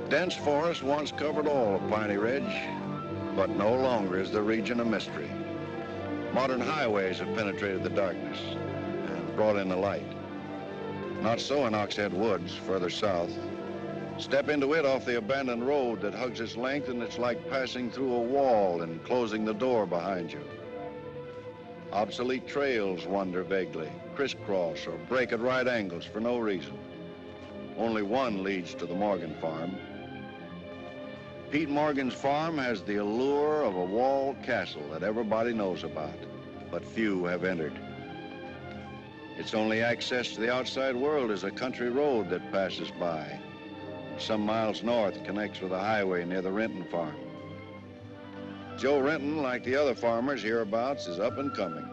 Dense forest once covered all of Piney Ridge, but no longer is the region a mystery. Modern highways have penetrated the darkness and brought in the light. Not so in Oxhead Woods, further south. Step into it off the abandoned road that hugs its length, and it's like passing through a wall and closing the door behind you. Obsolete trails wander vaguely, crisscross or break at right angles for no reason. Only one leads to the Morgan farm. Pete Morgan's farm has the allure of a walled castle that everybody knows about, but few have entered. Its only access to the outside world is a country road that passes by. Some miles north, connects with a highway near the Renton farm. Joe Renton, like the other farmers hereabouts, is up and coming,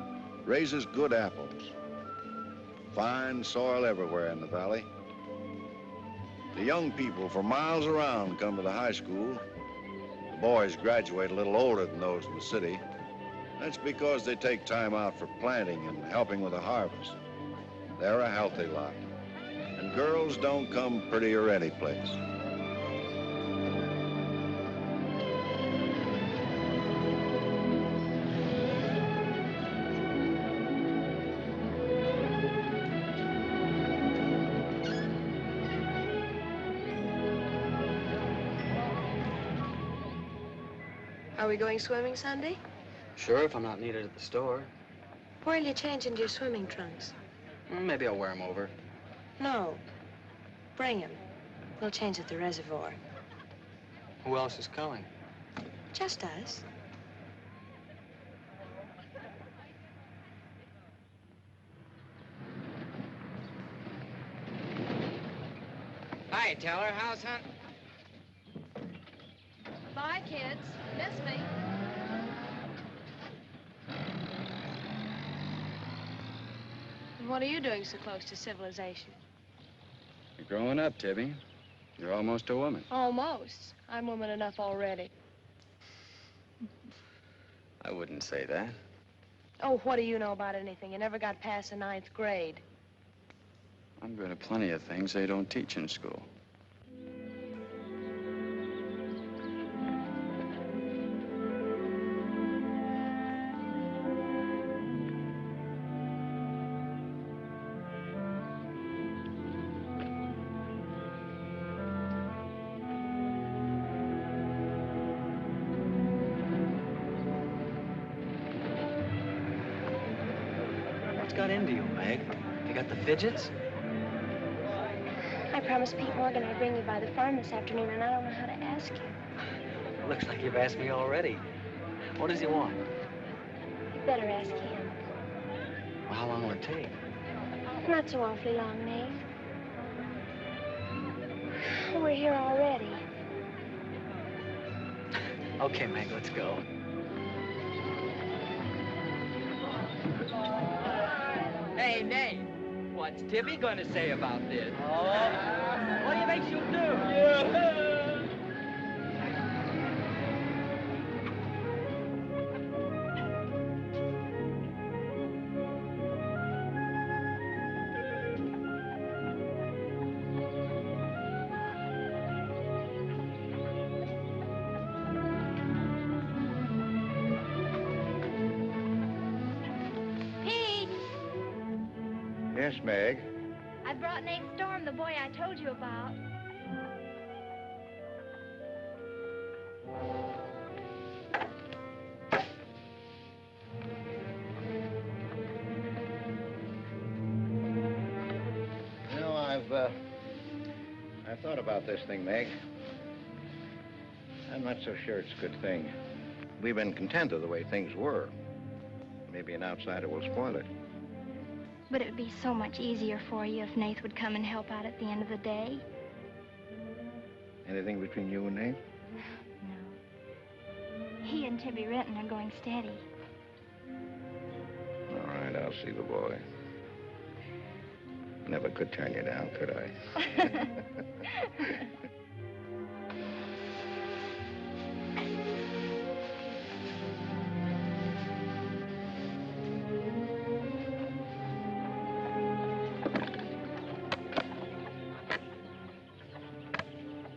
raises good apples. Fine soil everywhere in the valley. The young people for miles around come to the high school. The boys graduate a little older than those in the city. That's because they take time out for planting and helping with the harvest. They're a healthy lot. And girls don't come prettier any place. Are we going swimming Sunday? Sure, if I'm not needed at the store. Where'll you change into your swimming trunks? Maybe I'll wear them over. No. Bring him. We'll change at the reservoir. Who else is coming? Just us. Hi, Teller. How's hunting? Bye, kids. Miss me. What are you doing so close to civilization? You're growing up, Tibby. You're almost a woman. Almost. I'm woman enough already. I wouldn't say that. Oh, what do you know about anything? You never got past the 9th grade. I'm good at plenty of things they don't teach in school. Got into you, Meg? You got the fidgets? I promised Pete Morgan I'd bring you by the farm this afternoon, and I don't know how to ask you. Looks like you've asked me already. What does he want? You better ask him. Well, how long will it take? Not so awfully long, Nate. We're here already. Okay, Meg, let's go. Hey, Nate, what's Tibby gonna say about this? Oh, what do you think she'll do? Yeah. Yes, Meg. I brought Nate Storm, the boy I told you about. You know, I've thought about this thing, Meg. I'm not so sure it's a good thing. We've been content of the way things were. Maybe an outsider will spoil it. But it would be so much easier for you if Nate would come and help out at the end of the day. Anything between you and Nate? No. He and Tibby Renton are going steady. All right, I'll see the boy. Never could turn you down, could I?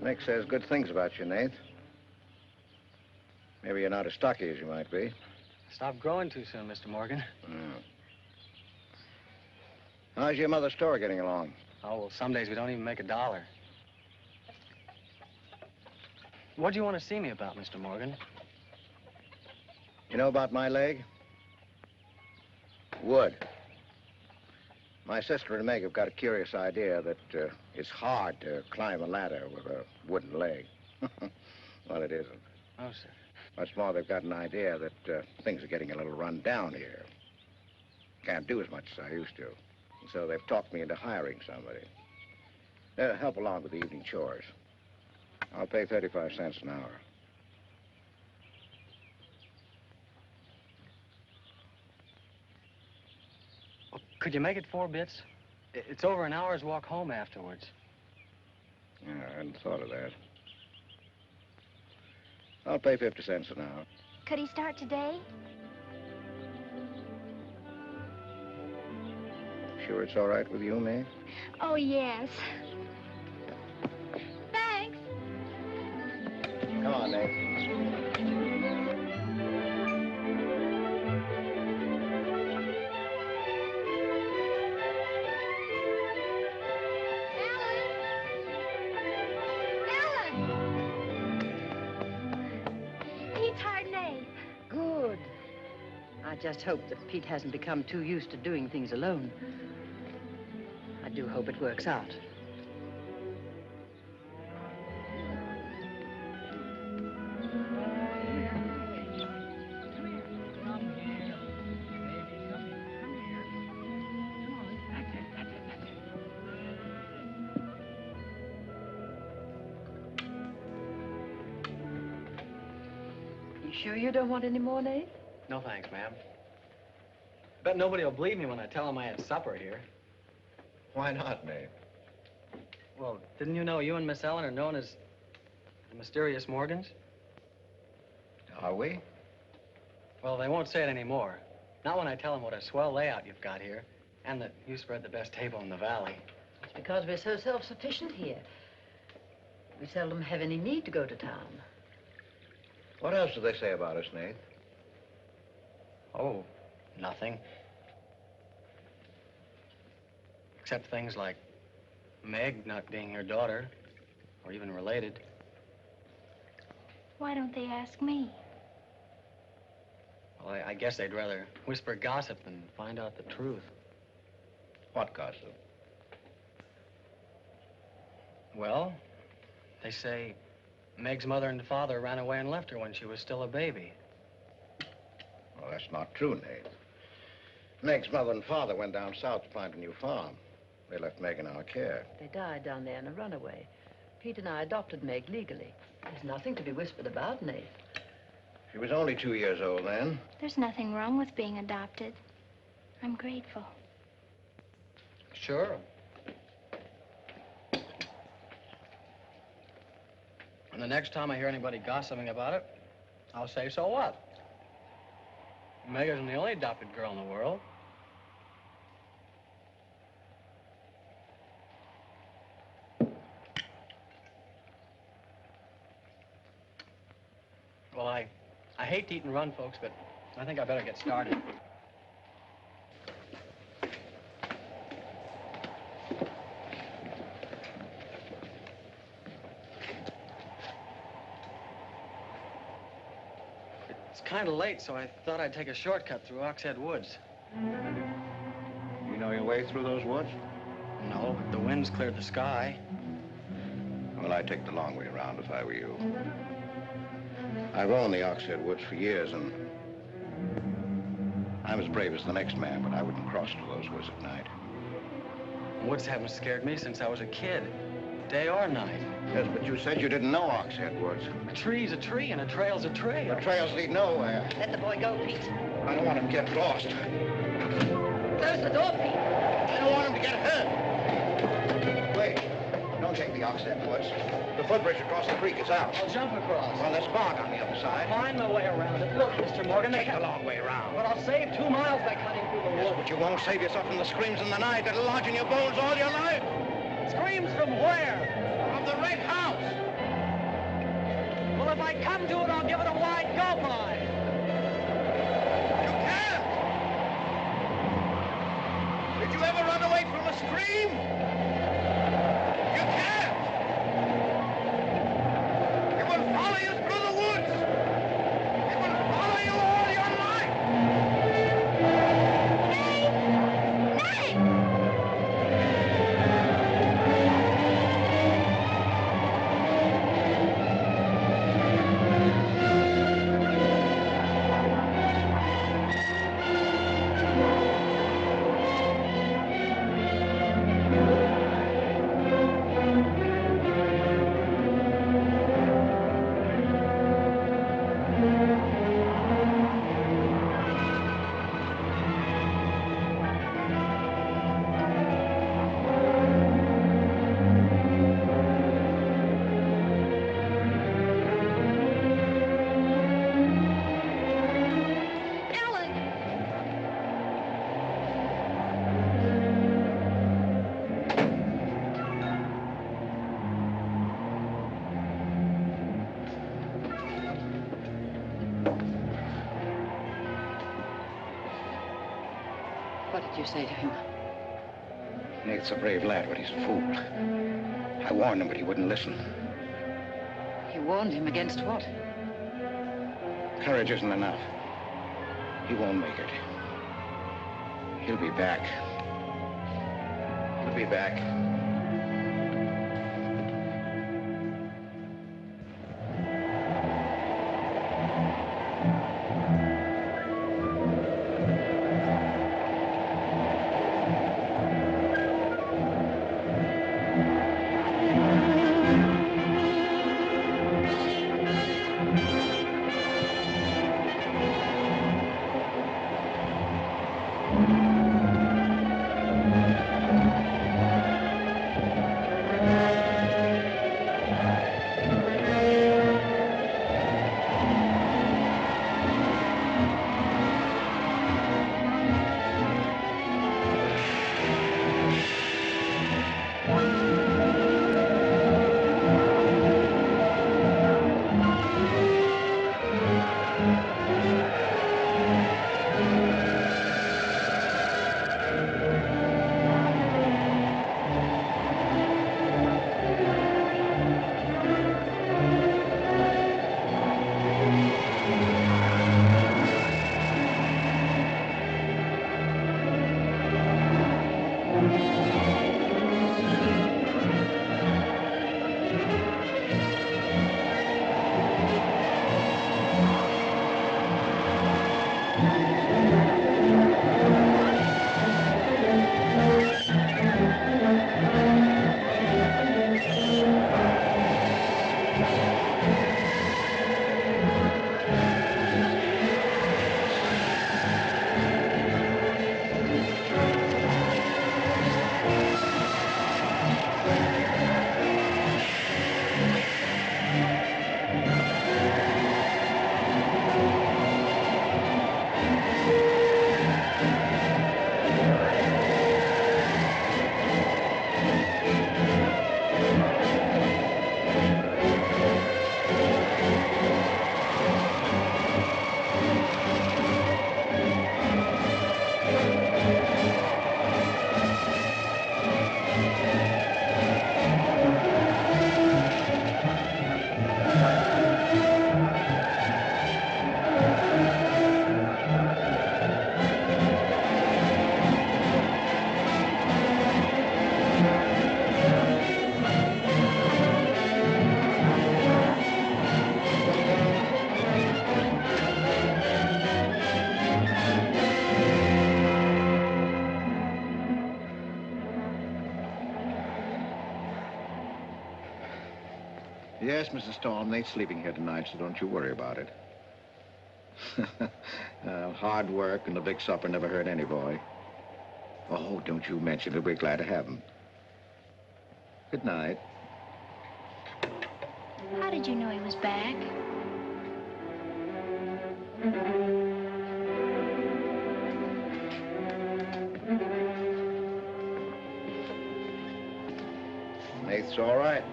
Nick says good things about you, Nate. Maybe you're not as stocky as you might be. Stop growing too soon, Mr. Morgan. How's your mother's store getting along? Oh, well, some days we don't even make $1. What do you want to see me about, Mr. Morgan? You know about my leg? Wood. My sister and Meg have got a curious idea that it's hard to climb a ladder with a wooden leg. Well, it isn't. Oh, sir. What's more, they've got an idea that things are getting a little run down here. Can't do as much as I used to. And so they've talked me into hiring somebody. They'll help along with the evening chores. I'll pay 35 cents an hour. Well, could you make it 4 bits? It's over an hour's walk home afterwards. Yeah, I hadn't thought of that. I'll pay 50 cents an hour. Could he start today? Sure it's all right with you, May? Oh, yes. Thanks. Come on, Nate. I just hope that Pete hasn't become too used to doing things alone. I do hope it works out. You sure you don't want any more, Nate? No, thanks, ma'am. Bet nobody will believe me when I tell them I had supper here. Why not, Nate? Well, didn't you know you and Miss Ellen are known as the mysterious Morgans? Are we? Well, they won't say it anymore. Not when I tell them what a swell layout you've got here, and that you spread the best table in the valley. It's because we're so self-sufficient here. We seldom have any need to go to town. What else do they say about us, Nate? Oh, nothing. Except things like Meg not being your daughter, or even related. Why don't they ask me? Well, I guess they'd rather whisper gossip than find out the truth. What gossip? Well, they say Meg's mother and father ran away and left her when she was still a baby. Well, that's not true, Nate. Meg's mother and father went down south to find a new farm. They left Meg in our care. They died down there in a runaway. Pete and I adopted Meg legally. There's nothing to be whispered about, Nate. She was only 2 years old then. There's nothing wrong with being adopted. I'm grateful. Sure. And the next time I hear anybody gossiping about it, I'll say, so what? Meg isn't the only adopted girl in the world. Well, I hate to eat and run, folks, but I think I better get started. It's kind of late, so I thought I'd take a shortcut through Oxhead Woods. You know your way through those woods? No, but the wind's cleared the sky. Well, I'd take the long way around if I were you. I've owned the Oxhead Woods for years, and I'm as brave as the next man, but I wouldn't cross through those woods at night. Woods haven't scared me since I was a kid, day or night. Yes, but you said you didn't know Oxhead Woods. A tree's a tree, and a trail's a trail. The trails lead nowhere. Let the boy go, Pete. I don't want him to get lost. Close the door, Pete. I don't want him to get hurt. Wait, don't take the Oxhead Woods. The footbridge across the creek is out. I'll jump across. Well, there's fog on the other side. I'll find my way around it. Look, Mr. Morgan, Take the long way around. But I'll save 2 miles by cutting through the Yes, woods. but you won't save yourself from the screams in the night that'll lodge in your bones all your life. Screams from where? From the red house. if I come to it, I'll give it a wide go by. You can't! Did you ever run away from a stream? You can't! It will follow you through the woods! It will follow you all your life! What did you say to him? Nate's a brave lad, but he's a fool. I warned him, but he wouldn't listen. You warned him against what? Courage isn't enough. He won't make it. He'll be back. He'll be back. Yes, Mrs. Storm, Nate's sleeping here tonight, so don't you worry about it. Hard work and a big supper never hurt any boy. Oh, don't you mention it. We're glad to have him. Good night. How did you know he was back? Nate's all right.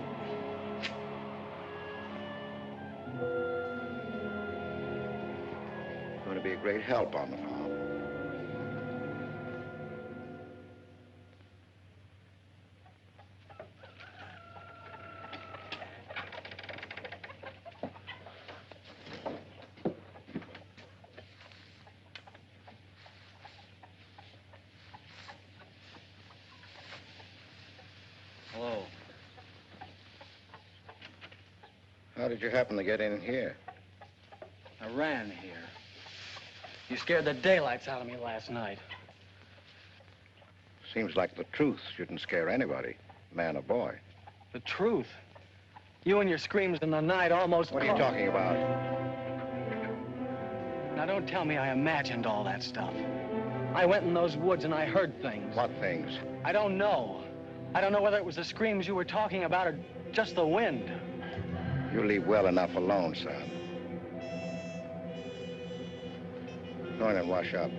great help on the farm. Hello. How did you happen to get in here? I ran here. You scared the daylights out of me last night. Seems like the truth shouldn't scare anybody, man or boy. The truth? You and your screams in the night almost... What are you talking about? Now, don't tell me I imagined all that stuff. I went in those woods and I heard things. What things? I don't know. I don't know whether it was the screams you were talking about or just the wind. You leave well enough alone, son. Go in and wash up.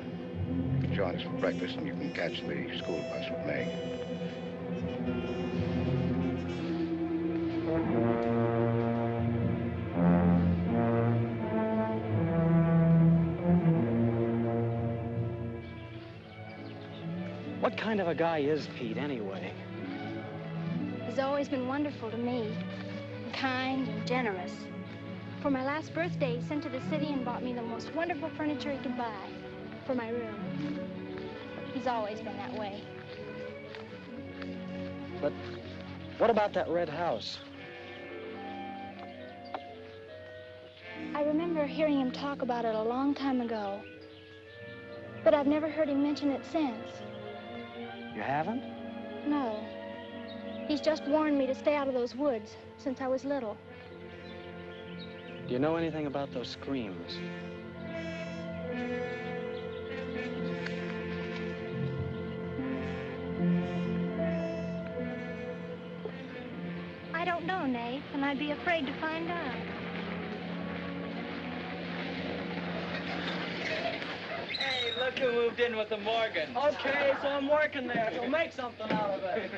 Join us for breakfast and you can catch the school bus with me. What kind of a guy is Pete, anyway? He's always been wonderful to me. Kind and generous. For my last birthday, he sent to the city and bought me the most wonderful furniture he could buy for my room. He's always been that way. But what about that red house? I remember hearing him talk about it a long time ago. But I've never heard him mention it since. You haven't? No. He's just warned me to stay out of those woods since I was little. Do you know anything about those screams? I don't know, Nate, and I'd be afraid to find out. Hey, look who moved in with the Morgans. Okay, so I'm working there, so make something out of it.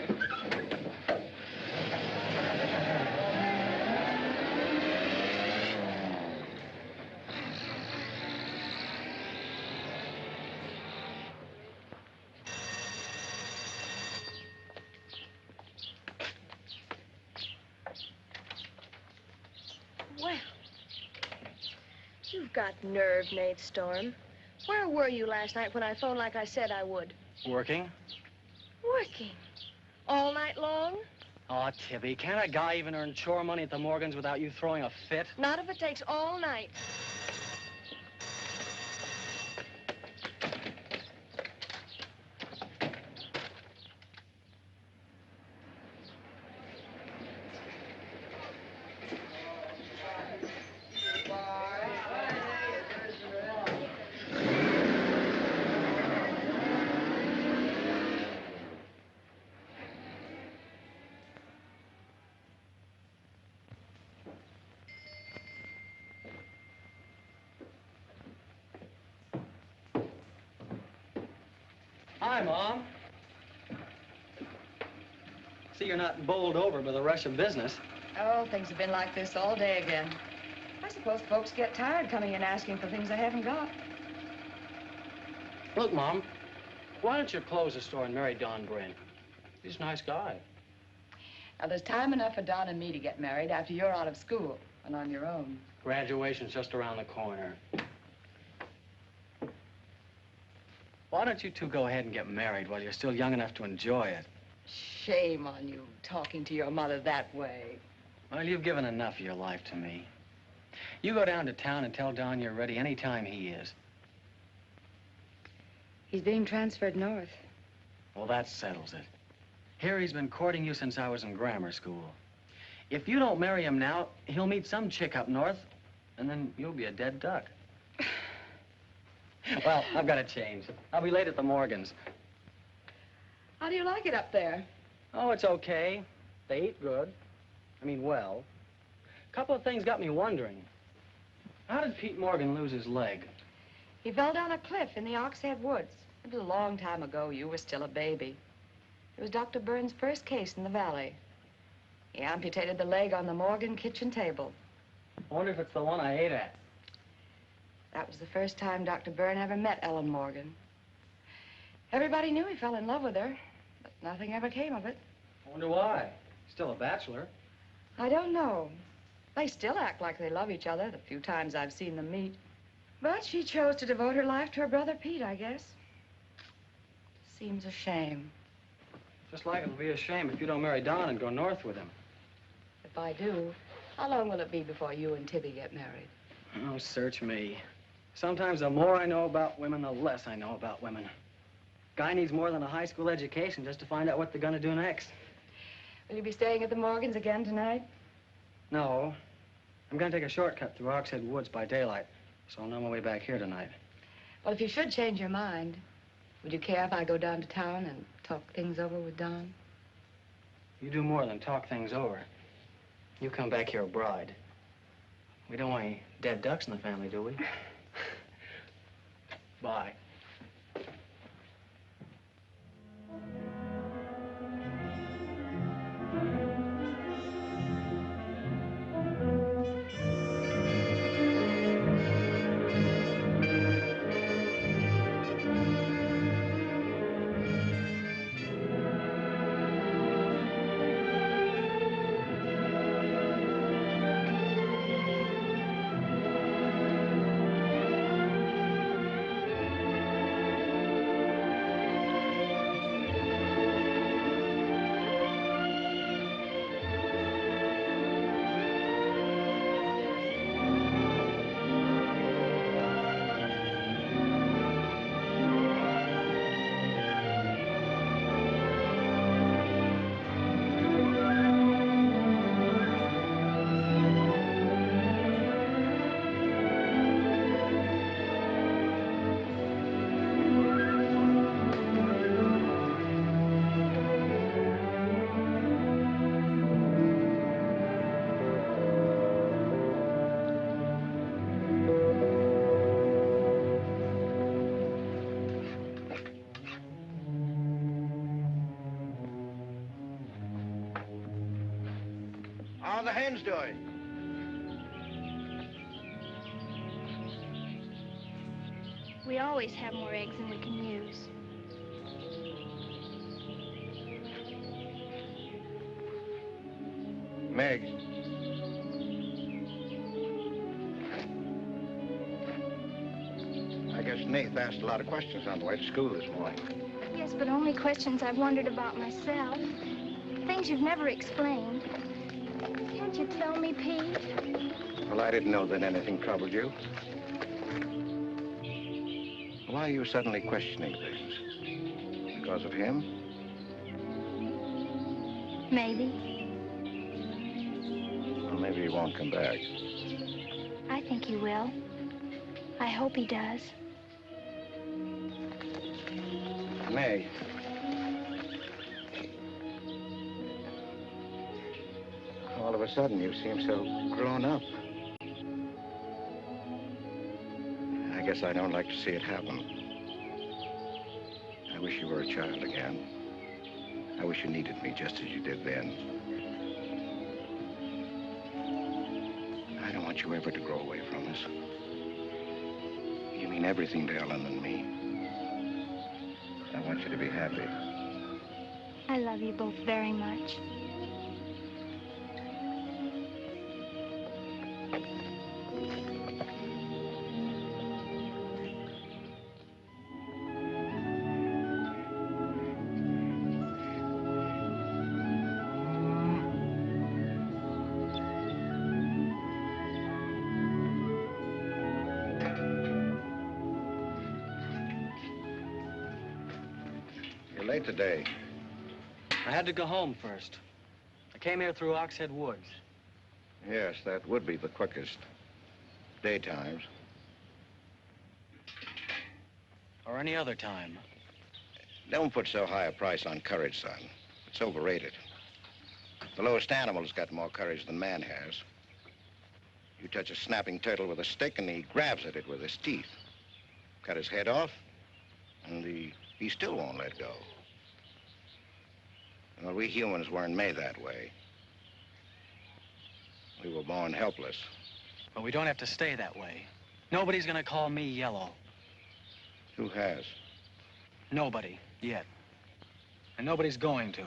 Well, you've got nerve, Nate Storm. Where were you last night when I phoned like I said I would? Working? Working. All night long? Oh, Tibby, can't a guy even earn chore money at the Morgans without you throwing a fit? Not if it takes all night. Hi, Mom. See, you're not bowled over by the rush of business. Oh, things have been like this all day again. I suppose folks get tired coming in asking for things they haven't got. Look, Mom, why don't you close the store and marry Don Bryn? He's a nice guy. Now, there's time enough for Don and me to get married after you're out of school and on your own. Graduation's just around the corner. Why don't you two go ahead and get married while you're still young enough to enjoy it? Shame on you, talking to your mother that way. Well, you've given enough of your life to me. You go down to town and tell Don you're ready any time he is. He's being transferred north. Well, that settles it. Here he's been courting you since I was in grammar school. If you don't marry him now, he'll meet some chick up north, and then you'll be a dead duck. Well, I've got to change. I'll be late at the Morgans. How do you like it up there? Oh, it's okay. They eat good. I mean, well. A couple of things got me wondering. How did Pete Morgan lose his leg? He fell down a cliff in the Oxhead Woods. It was a long time ago. You were still a baby. It was Dr. Burns' first case in the valley. He amputated the leg on the Morgan kitchen table. I wonder if it's the one I ate at. That was the first time Dr. Byrne ever met Ellen Morgan. Everybody knew he fell in love with her, but nothing ever came of it. I wonder why. Still a bachelor. I don't know. They still act like they love each other the few times I've seen them meet. But she chose to devote her life to her brother Pete, I guess. Seems a shame. Just like it'll be a shame if you don't marry Don and go north with him. If I do, how long will it be before you and Tibby get married? Oh, search me. Sometimes the more I know about women, the less I know about women. Guy needs more than a high school education just to find out what they're gonna do next. Will you be staying at the Morgans again tonight? No. I'm gonna take a shortcut through Oxhead Woods by daylight, so I'll know my way back here tonight. Well, if you should change your mind, would you care if I go down to town and talk things over with Don? You do more than talk things over. You come back here a bride. We don't want any dead ducks in the family, do we? Bye. How are the hens doing? We always have more eggs than we can use. Meg. I guess Nath asked a lot of questions on the way to school this morning. Yes, but only questions I've wondered about myself. Things you've never explained. Can't you tell me, Pete? Well, I didn't know that anything troubled you. Why are you suddenly questioning things? Because of him? Maybe. Well, maybe he won't come back. I think he will. I hope he does. Meg. All of a sudden, you seem so grown up. I guess I don't like to see it happen. I wish you were a child again. I wish you needed me just as you did then. I don't want you ever to grow away from us. You mean everything to Ellen and me. I want you to be happy. I love you both very much. Late today. I had to go home first. I came here through Oxhead Woods. Yes, that would be the quickest. Daytimes. Or any other time. Don't put so high a price on courage, son. It's overrated. The lowest animal's got more courage than man has. You touch a snapping turtle with a stick and he grabs at it with his teeth. Cut his head off, and he still won't let go. Well, we humans weren't made that way. We were born helpless. But we don't have to stay that way. Nobody's gonna call me yellow. Who has? Nobody, yet. And nobody's going to.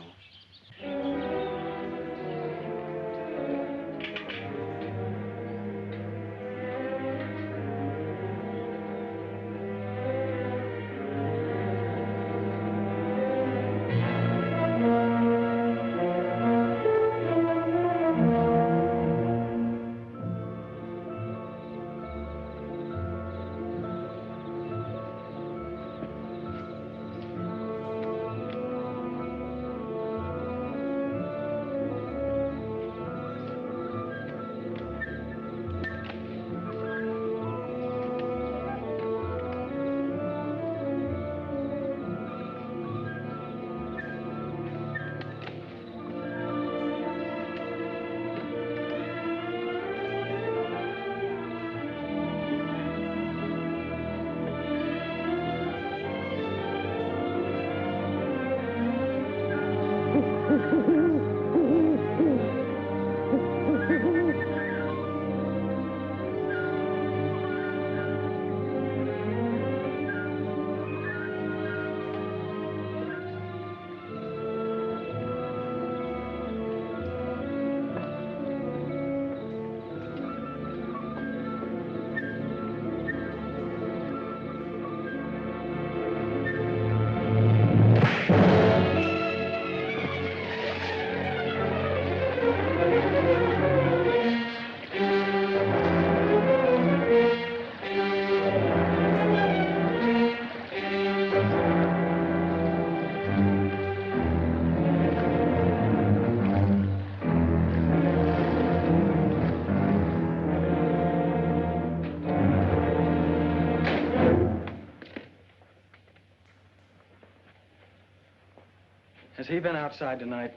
Has he been outside tonight?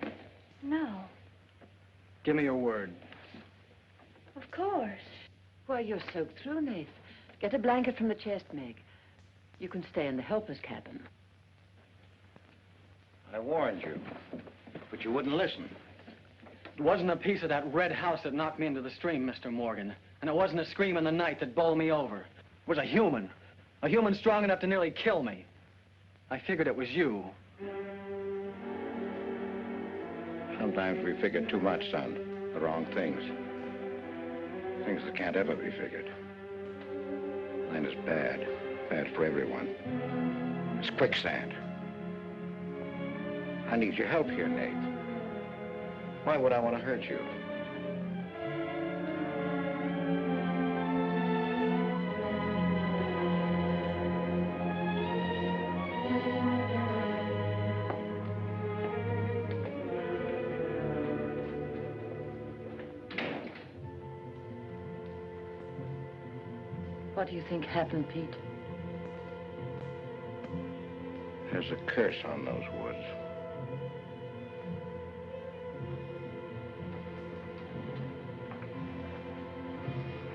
No. Give me your word. Of course. Why, you're soaked through, Nath. Get a blanket from the chest, Meg. You can stay in the helper's cabin. I warned you, but you wouldn't listen. It wasn't a piece of that red house that knocked me into the stream, Mr. Morgan. And it wasn't a scream in the night that bowled me over. It was a human strong enough to nearly kill me. I figured it was you. Sometimes we figure too much, son. The wrong things. Things that can't ever be figured. Land is bad. Bad for everyone. It's quicksand. I need your help here, Nate. Why would I want to hurt you? What do you think happened, Pete? There's a curse on those woods.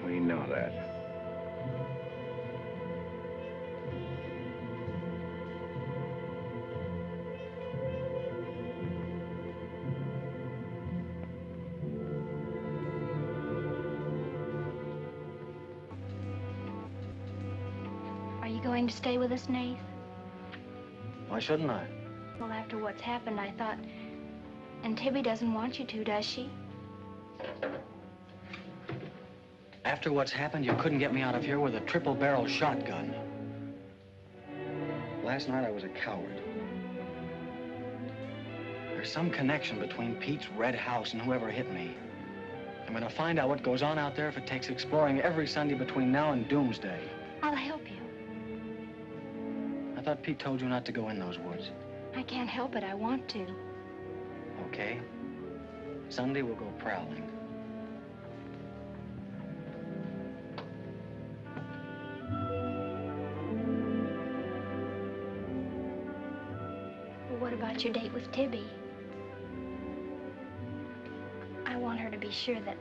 We know that. Are you going to stay with us, Nath? Why shouldn't I? Well, after what's happened, I thought... And Tibby doesn't want you to, does she? After what's happened, you couldn't get me out of here with a triple-barrel shotgun. Last night, I was a coward. There's some connection between Pete's red house and whoever hit me. I'm gonna find out what goes on out there if it takes exploring every Sunday between now and doomsday. I'll help you. I thought Pete told you not to go in those woods. I can't help it. I want to. Okay. Sunday, we'll go prowling. Well, what about your date with Tibby? I want her to be sure that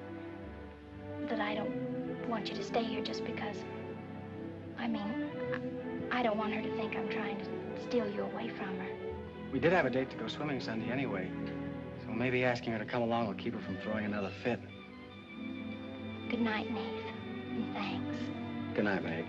I don't want you to stay here just because... I mean, I don't want her to think I'm trying to steal you away from her. We did have a date to go swimming Sunday anyway, so maybe asking her to come along will keep her from throwing another fit. Good night, Nath, and thanks. Good night, Meg.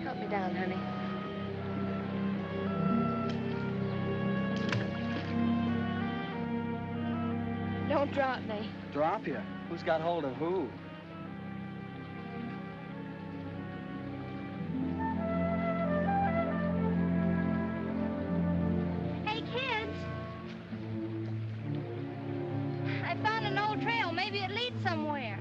Help me down, honey. Don't drop me. Drop you? Who's got hold of who? Hey, kids. I found an old trail. Maybe it leads somewhere.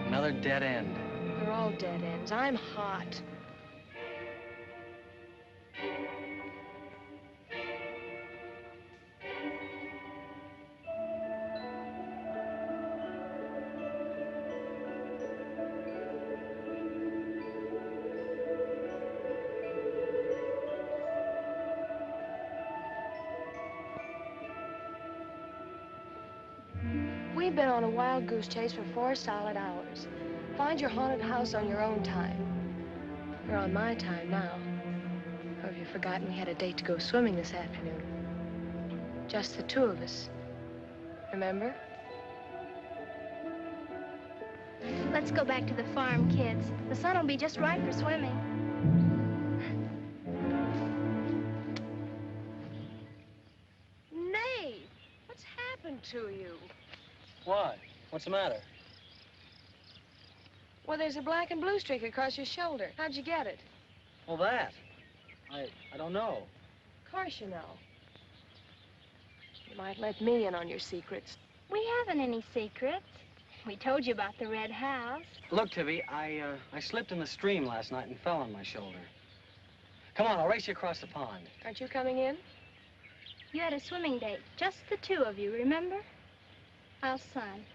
Another dead end. They're all dead ends. I'm hot. We've been on a wild goose chase for 4 solid hours. Find your haunted house on your own time. You're on my time now. Or have you forgotten we had a date to go swimming this afternoon? Just the 2 of us. Remember? Let's go back to the farm, kids. The sun will be just right for swimming. Nate, what's happened to you? What? What's the matter? Well, there's a black and blue streak across your shoulder. How'd you get it? Well, that. I don't know. Of course you know. You might let me in on your secrets. We haven't any secrets. We told you about the red house. Look, Tibby, I slipped in the stream last night and fell on my shoulder. Come on, I'll race you across the pond. Aren't you coming in? You had a swimming date. Just the 2 of you, remember? How's Son?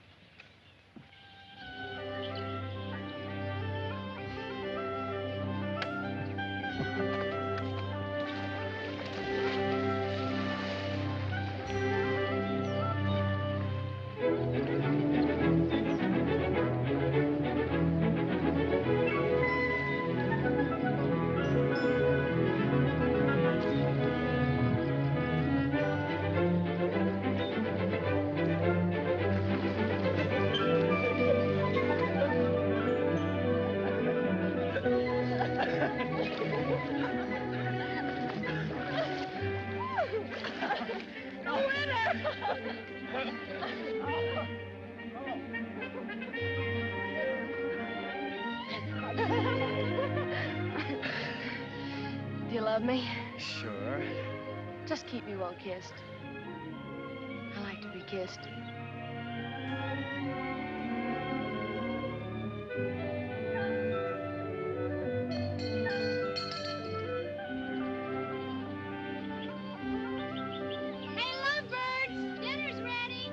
Do you love me? Sure. Just keep me well kissed. I like to be kissed. Hey, lovebirds! Dinner's ready.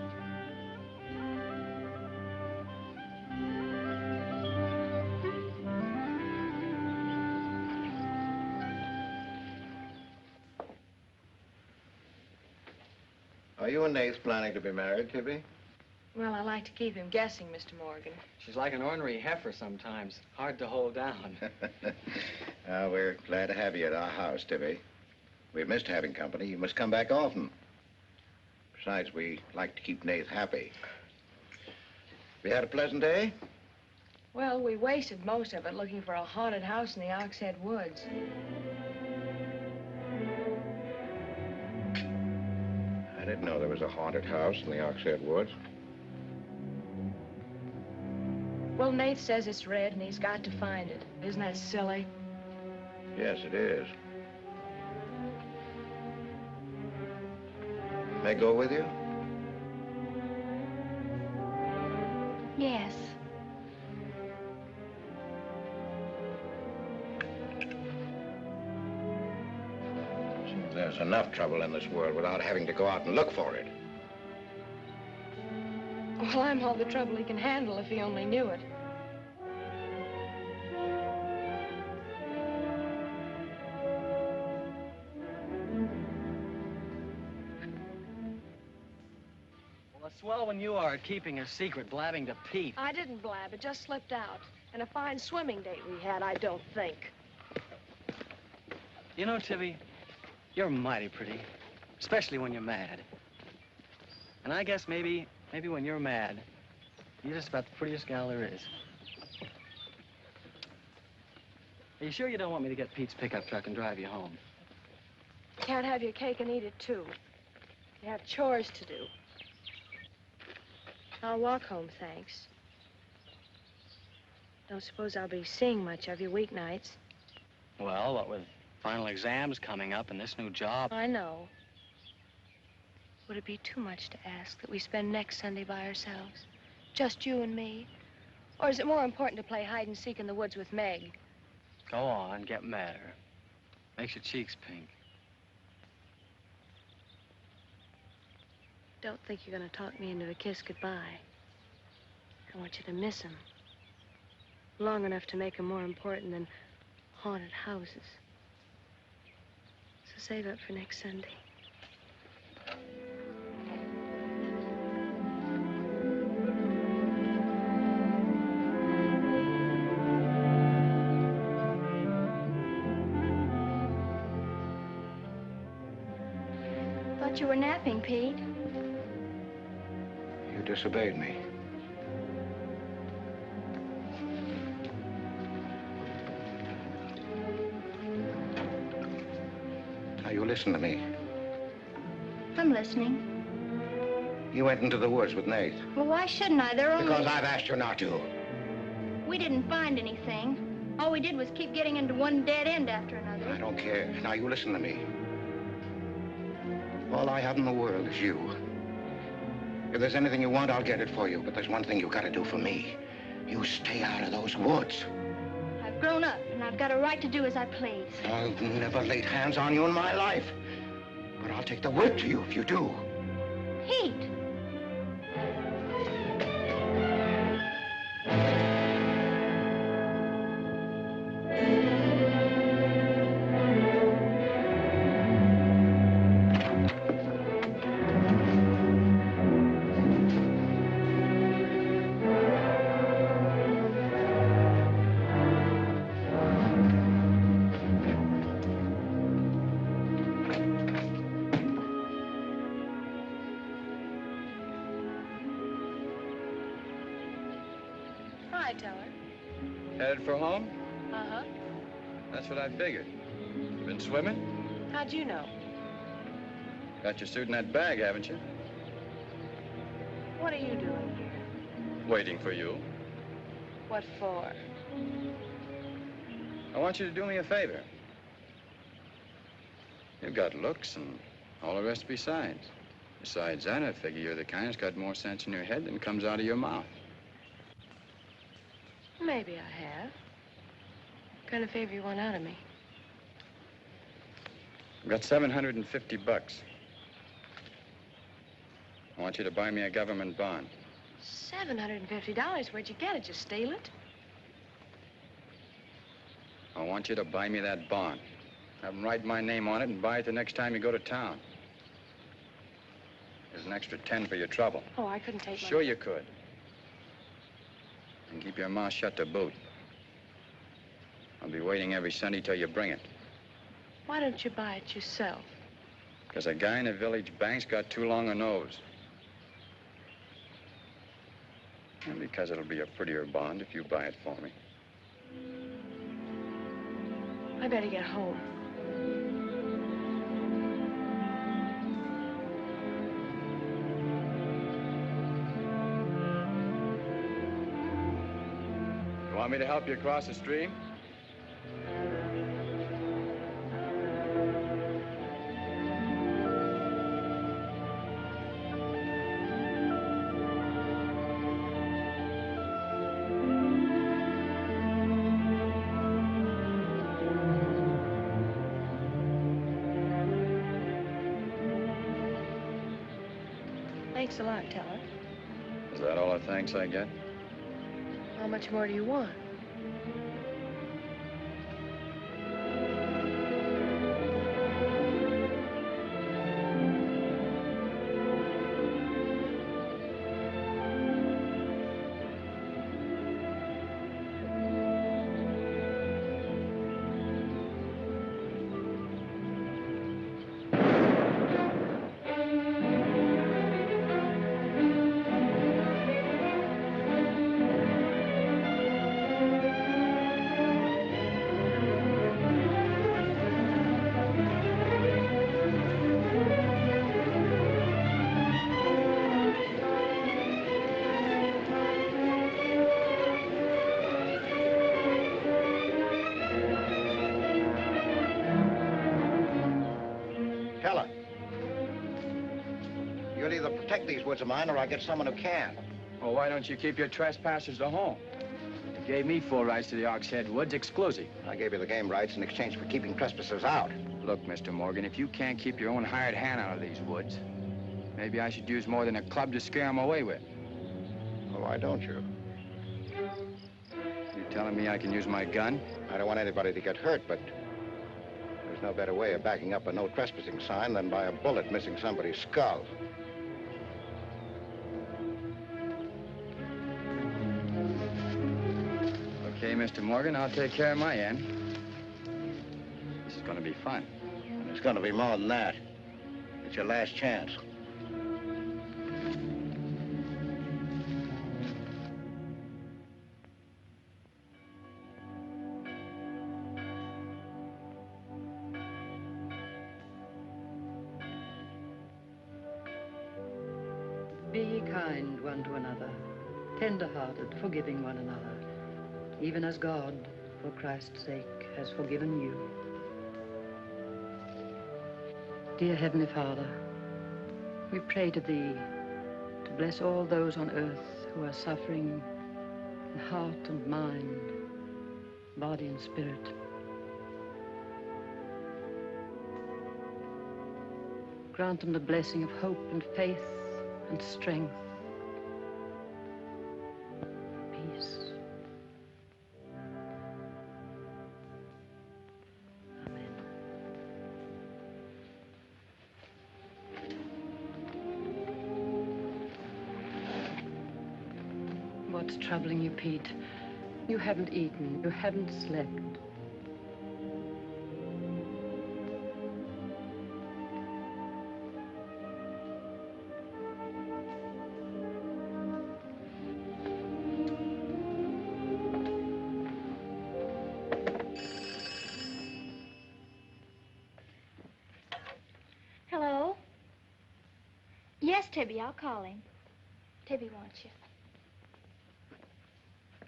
Are you and Nath planning to be married, Tibby? Well, I like to keep him guessing, Mr. Morgan. She's like an ornery heifer sometimes. Hard to hold down. We're glad to have you at our house, Tibby. We've missed having company. You must come back often. Besides, we like to keep Nath happy. We had a pleasant day? Well, we wasted most of it looking for a haunted house in the Oxhead Woods. I didn't know there was a haunted house in the Oxhead Woods. Well, Nath says it's red and he's got to find it. Isn't that silly? Yes, it is. May I go with you? Yes. There's enough trouble in this world without having to go out and look for it. Well, I'm all the trouble he can handle if he only knew it. Well, it's swell when you are at keeping a secret, blabbing to Pete. I didn't blab. It just slipped out. And a fine swimming date we had, I don't think. You know, Tibby, you're mighty pretty, especially when you're mad. And I guess maybe when you're mad, you're just about the prettiest gal there is. Are you sure you don't want me to get Pete's pickup truck and drive you home? Can't have your cake and eat it, too. You have chores to do. I'll walk home, thanks. Don't suppose I'll be seeing much of you weeknights. Well, what with final exams coming up and this new job. I know. Would it be too much to ask that we spend next Sunday by ourselves? Just you and me? Or is it more important to play hide and seek in the woods with Meg? Go on, get madder. Makes your cheeks pink. Don't think you're going to talk me into a kiss goodbye. I want you to miss him. Long enough to make him more important than haunted houses. So save up for next Sunday. Thought you were napping, Pete. You disobeyed me. Now, you listen to me. I'm listening. You went into the woods with Nath. Well, why shouldn't I? They're only... Because I've asked you not to. We didn't find anything. All we did was keep getting into one dead end after another. I don't care. Now, you listen to me. All I have in the world is you. If there's anything you want, I'll get it for you. But there's one thing you've got to do for me. You stay out of those woods. I've grown up, and I've got a right to do as I please. I've never laid hands on you in my life. But I'll take the word to you if you do. Pete! Headed for home? Uh-huh. That's what I figured. You been swimming? How'd you know? Got your suit in that bag, haven't you? What are you doing here? Waiting for you. What for? I want you to do me a favor. You've got looks and all the rest besides. Besides that, I figure you're the kind that's got more sense in your head than comes out of your mouth. Maybe I have. What kind of favor you want out of me? I've got $750. I want you to buy me a government bond. $750? Where'd you get it? Did you steal it? I want you to buy me that bond. Have them write my name on it and buy it the next time you go to town. There's an extra 10 for your trouble. Oh, I couldn't take Sure you could. And keep your mouth shut to boot. I'll be waiting every Sunday till you bring it. Why don't you buy it yourself? Because a guy in the village bank's got too long a nose. And because it'll be a prettier bond if you buy it for me. I better get home. You want me to help you across the stream? Thanks a lot, Teller. Is that all the thanks I get? How much more do you want? You'll either protect these woods of mine or I'll get someone who can. Well, why don't you keep your trespassers to home? You gave me full rights to the Ox Head Woods, exclusive. I gave you the game rights in exchange for keeping trespassers out. Look, Mr. Morgan, if you can't keep your own hired hand out of these woods, maybe I should use more than a club to scare them away with. Well, why don't you? You telling me I can use my gun? I don't want anybody to get hurt, but there's no better way of backing up a no trespassing sign than by a bullet missing somebody's skull. Okay, Mr. Morgan, I'll take care of my end. This is going to be fun. And it's going to be more than that. It's your last chance. Be ye kind one to another, tender-hearted, forgiving one another, even as God, for Christ's sake, has forgiven you. Dear Heavenly Father, we pray to Thee to bless all those on earth who are suffering in heart and mind, body and spirit. Grant them the blessing of hope and faith and strength, peace. Amen. What's troubling you, Pete? You haven't eaten, you haven't slept. Hello? Yes, Tibby, I'll call him. Tibby wants you.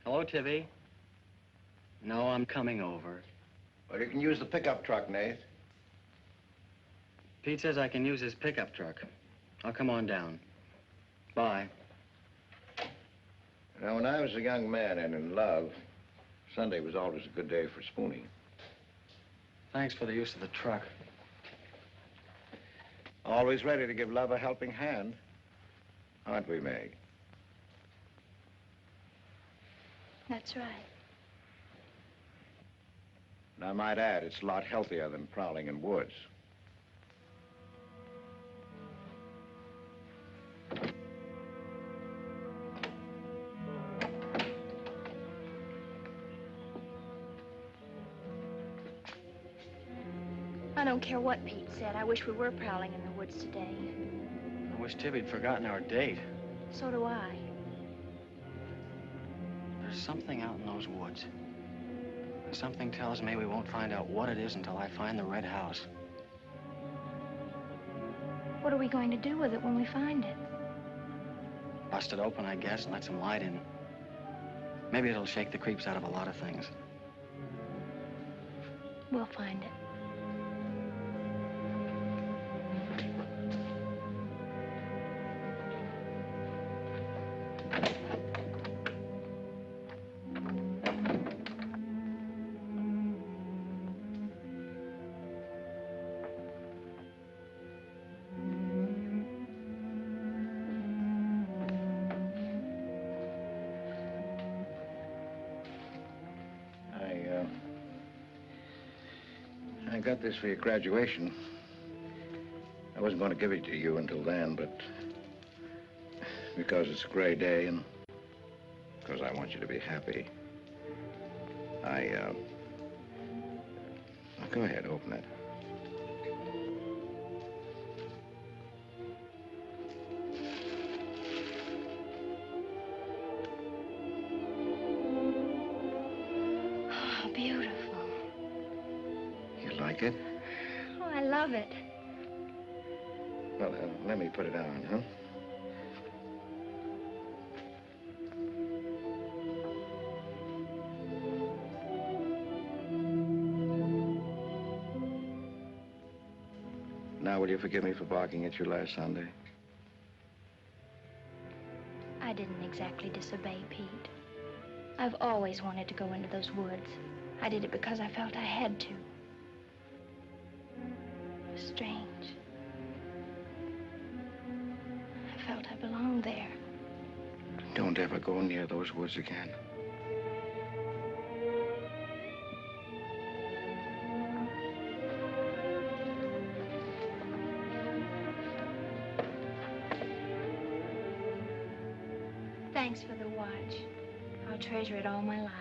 Hello, Tibby. No, I'm coming over. Well, you can use the pickup truck, Nath. Pete says I can use his pickup truck. I'll come on down. Bye. You know, when I was a young man and in love, Sunday was always a good day for spooning. Thanks for the use of the truck. Always ready to give love a helping hand. Aren't we, Meg? That's right. And I might add, it's a lot healthier than prowling in woods. I don't care what Pete said. I wish we were prowling in the woods today. I wish Tibby'd forgotten our date. So do I. There's something out in those woods. And something tells me we won't find out what it is until I find the red house. What are we going to do with it when we find it? Bust it open, I guess, and let some light in. Maybe it'll shake the creeps out of a lot of things. We'll find it. I got this for your graduation. I wasn't going to give it to you until then, but because it's a gray day and because I want you to be happy, go ahead, open it. Oh, beautiful. You like it? Oh, I love it. Well, let me put it on, huh? Now, will you forgive me for barking at you last Sunday? I didn't exactly disobey Pete. I've always wanted to go into those woods. I did it because I felt I had to. It was strange. I felt I belonged there. Don't ever go near those woods again. Thanks for the watch. I'll treasure it all my life.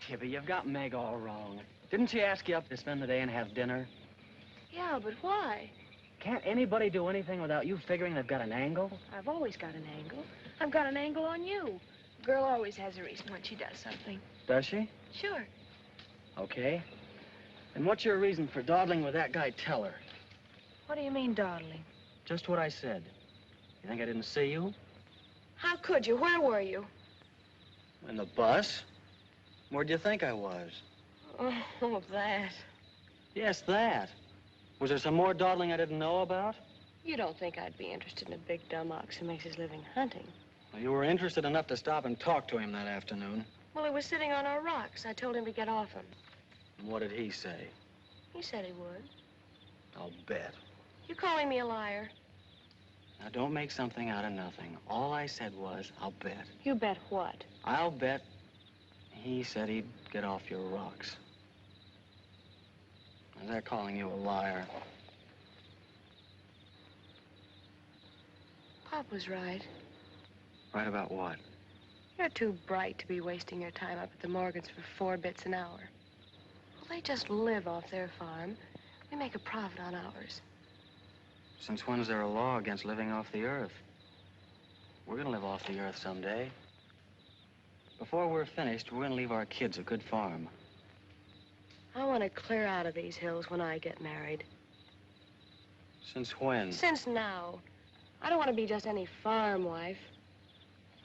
Tibby, you've got Meg all wrong. Didn't she ask you up to spend the day and have dinner? Yeah, but why? Can't anybody do anything without you figuring they've got an angle? I've always got an angle. I've got an angle on you. A girl always has a reason when she does something. Does she? Sure. Okay. And what's your reason for dawdling with that guy Teller? What do you mean, dawdling? Just what I said. You think I didn't see you? How could you? Where were you? In the bus? Where'd you think I was? Oh, that. Yes, that. Was there some more dawdling I didn't know about? You don't think I'd be interested in a big dumb ox who makes his living hunting? Well, you were interested enough to stop and talk to him that afternoon. Well, he was sitting on our rocks. I told him to get off them. And what did he say? He said he would. I'll bet. You calling me a liar? Now, don't make something out of nothing. All I said was, I'll bet. You bet what? I'll bet he said he'd get off your rocks. Is that calling you a liar? Pop was right. Right about what? You're too bright to be wasting your time up at the Morgans for 4 bits an hour. Well, they just live off their farm. We make a profit on ours. Since when's there a law against living off the earth? We're gonna live off the earth someday. Before we're finished, we're gonna leave our kids a good farm. I want to clear out of these hills when I get married. Since when? Since now. I don't want to be just any farm wife.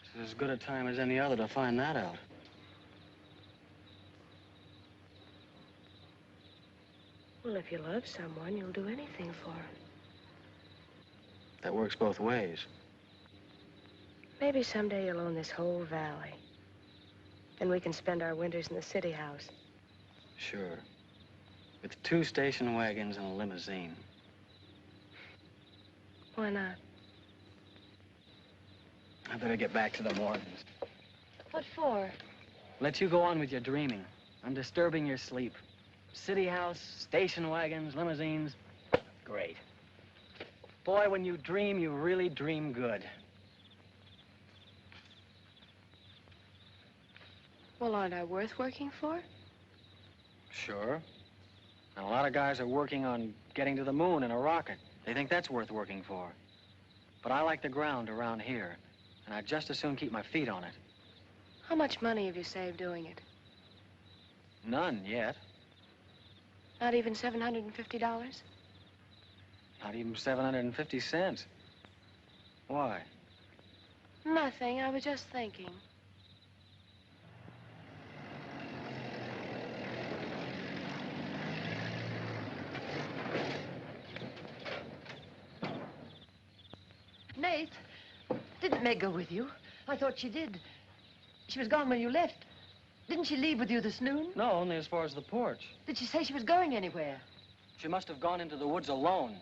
It's as good a time as any other to find that out. Well, if you love someone, you'll do anything for him. That works both ways. Maybe someday you'll own this whole valley. And we can spend our winters in the city house. Sure. With 2 station wagons and a limousine. Why not? I better get back to the Morgans. What for? Let you go on with your dreaming. I'm disturbing your sleep. City house, station wagons, limousines. Great. Boy, when you dream, you really dream good. Well, aren't I worth working for? Sure. And a lot of guys are working on getting to the moon in a rocket. They think that's worth working for. But I like the ground around here, and I'd just as soon keep my feet on it. How much money have you saved doing it? None yet. Not even $750? Not even 750 cents. Why? Nothing. I was just thinking. Nate, didn't Meg go with you? I thought she did. She was gone when you left. Didn't she leave with you this noon? No, only as far as the porch. Did she say she was going anywhere? She must have gone into the woods alone.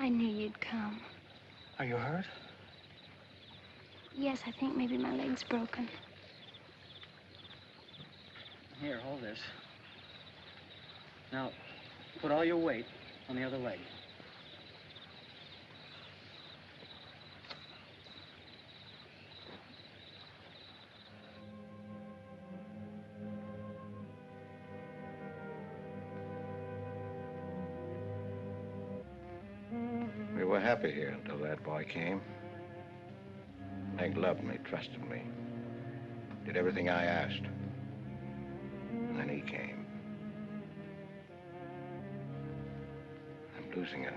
I knew you'd come. Are you hurt? Yes, I think maybe my leg's broken. Here, hold this. Now, put all your weight on the other leg. We were happy here until that boy came. Meg loved me, trusted me, did everything I asked. And then he came. I'm losing her.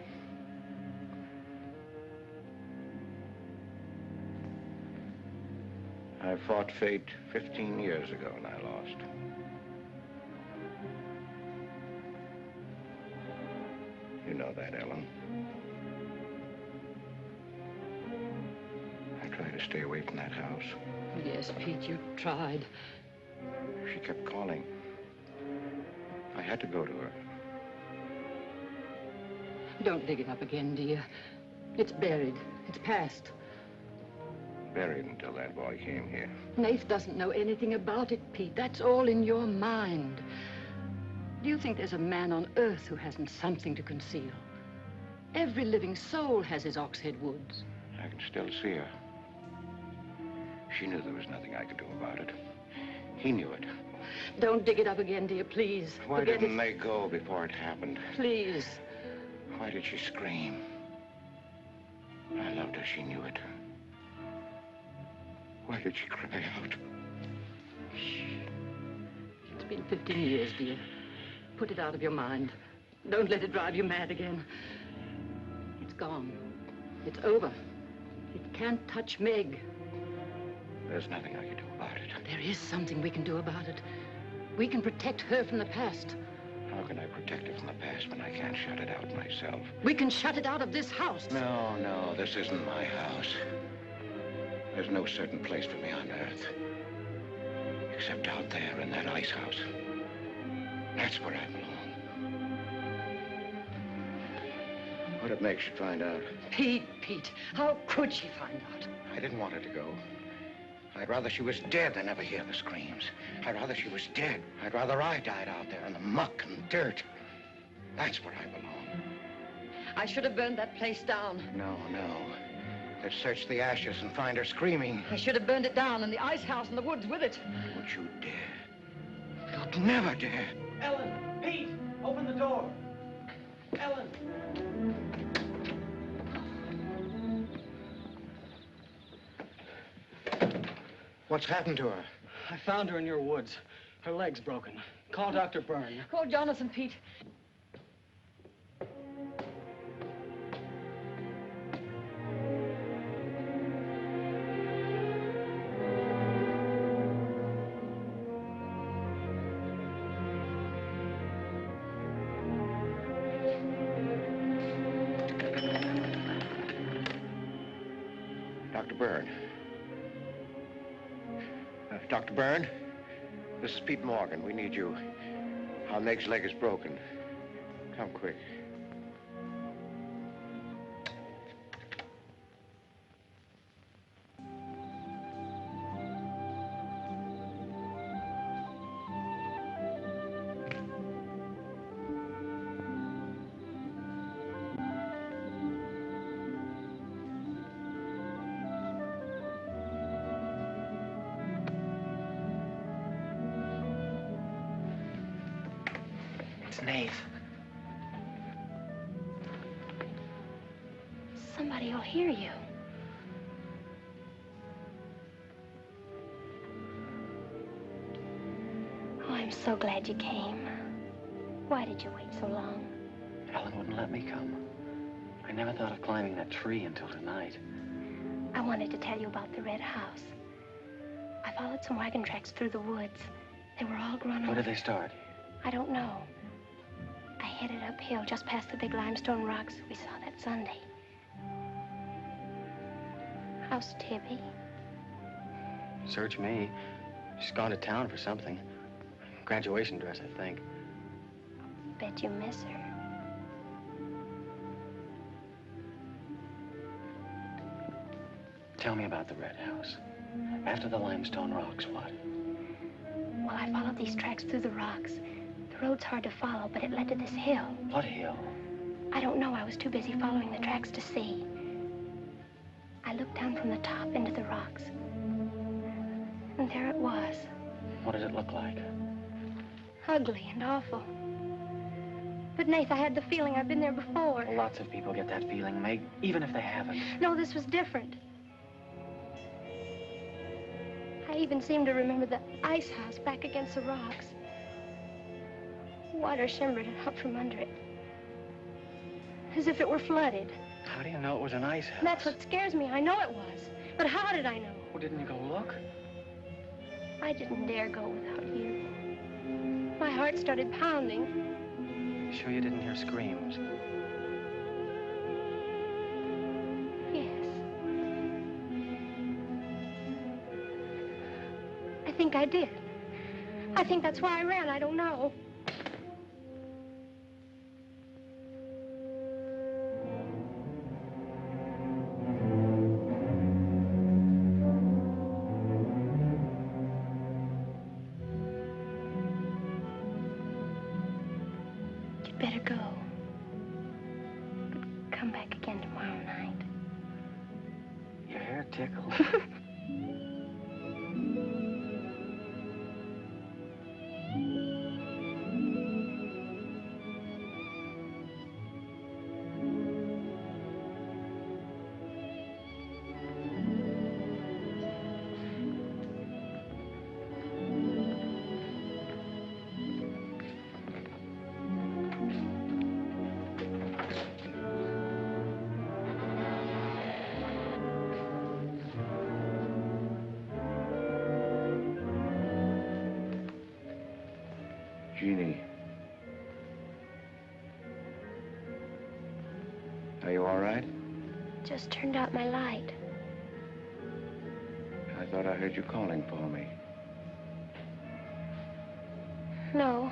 I fought fate 15 years ago and I lost. You know that, Ellen. I tried to stay away from that house. Yes, Pete, you tried. She kept calling. I had to go to her. Don't dig it up again, dear. It's buried. It's past. Buried until that boy came here. Nath doesn't know anything about it, Pete. That's all in your mind. Do you think there's a man on earth who hasn't something to conceal? Every living soul has his Oxhead Woods. I can still see her. She knew there was nothing I could do about it. He knew it. Don't dig it up again, dear, please. Why Forget didn't it. they go before it happened? Please. Why did she scream? I loved her. She knew it. Why did she cry out? It's been 15 years, dear. Put it out of your mind. Don't let it drive you mad again. It's gone. It's over. It can't touch Meg. There's nothing I can do about it. There is something we can do about it. We can protect her from the past. How can I protect her from the past when I can't shut it out myself? We can shut it out of this house. No, no, this isn't my house. There's no certain place for me on Earth. Except out there in that ice house. That's where I belong. What'd it make she find out? Pete, how could she find out? I didn't want her to go. I'd rather she was dead than ever hear the screams. I'd rather she was dead. I'd rather I died out there in the muck and dirt. That's where I belong. I should have burned that place down. No, no. Let's search the ashes and find her screaming. I should have burned it down and the ice house in the woods with it. Would you dare? You'd never dare. Ellen, Pete, open the door. Ellen. What's happened to her? I found her in your woods. Her leg's broken. Call Dr. Byrne. Call Jonathan, Pete. Dr. Byrne. Dr. Byrne, this is Pete Morgan. We need you. Our Meg's leg is broken. Come quick. Nath. Somebody will hear you. Oh, I'm so glad you came. Why did you wait so long? Ellen wouldn't let me come. I never thought of climbing that tree until tonight. I wanted to tell you about the red house. I followed some wagon tracks through the woods. They were all grown Where up. did they start? I don't know. I headed uphill just past the big limestone rocks we saw that Sunday. How's Tibby? Search me. She's gone to town for something. Graduation dress, I think. Bet you miss her. Tell me about the red house. After the limestone rocks, what? Well, I followed these tracks through the rocks. The road's hard to follow, but it led to this hill. What hill? I don't know. I was too busy following the tracks to see. I looked down from the top into the rocks. And there it was. What did it look like? Ugly and awful. But, Nath, I had the feeling I've been there before. Well, lots of people get that feeling, Meg, even if they haven't. No, this was different. I even seemed to remember the ice house back against the rocks. Water shimmered out from under it. As if it were flooded. How do you know it was an ice house? And that's what scares me. I know it was. But how did I know? Well, didn't you go look? I didn't dare go without you. My heart started pounding. Sure you didn't hear screams? Yes. I think I did. I think that's why I ran. I don't know. better go. But come back again tomorrow night. Your hair tickles. Jeannie. Are you all right? Just turned out my light. I thought I heard you calling for me. No,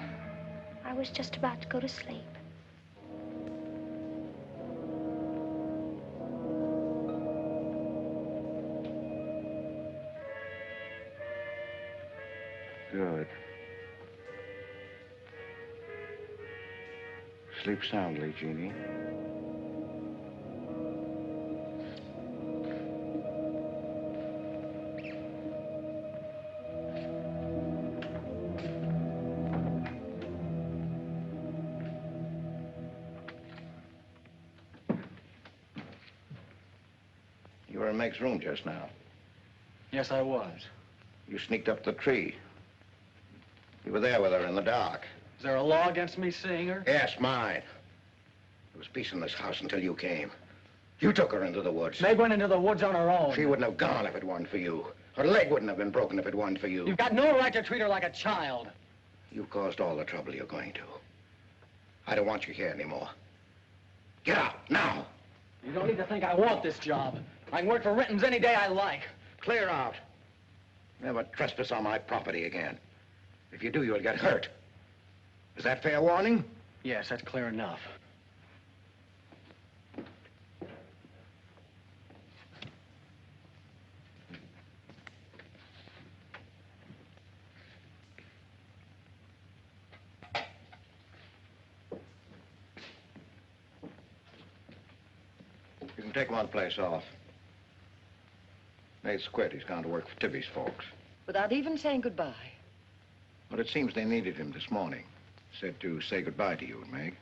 I was just about to go to sleep. Good. Sleep soundly, Jeannie. You were in Meg's room just now. Yes, I was. You sneaked up the tree. You were there with her in the dark. Is there a law against me seeing her? Yes, mine. There was peace in this house until you came. You took her into the woods. Meg went into the woods on her own. She wouldn't have gone if it weren't for you. Her leg wouldn't have been broken if it weren't for you. You've got no right to treat her like a child. You caused all the trouble you're going to. I don't want you here anymore. Get out, now. You don't need to think I want this job. I can work for Renton's any day I like. Clear out. Never trespass on my property again. If you do, you'll get hurt. Is that fair warning? Yes, that's clear enough. You can take one place off. Nate's quit. He's gone to work for Tibby's folks. Without even saying goodbye. But it seems they needed him this morning. Said to say goodbye to you, Meg.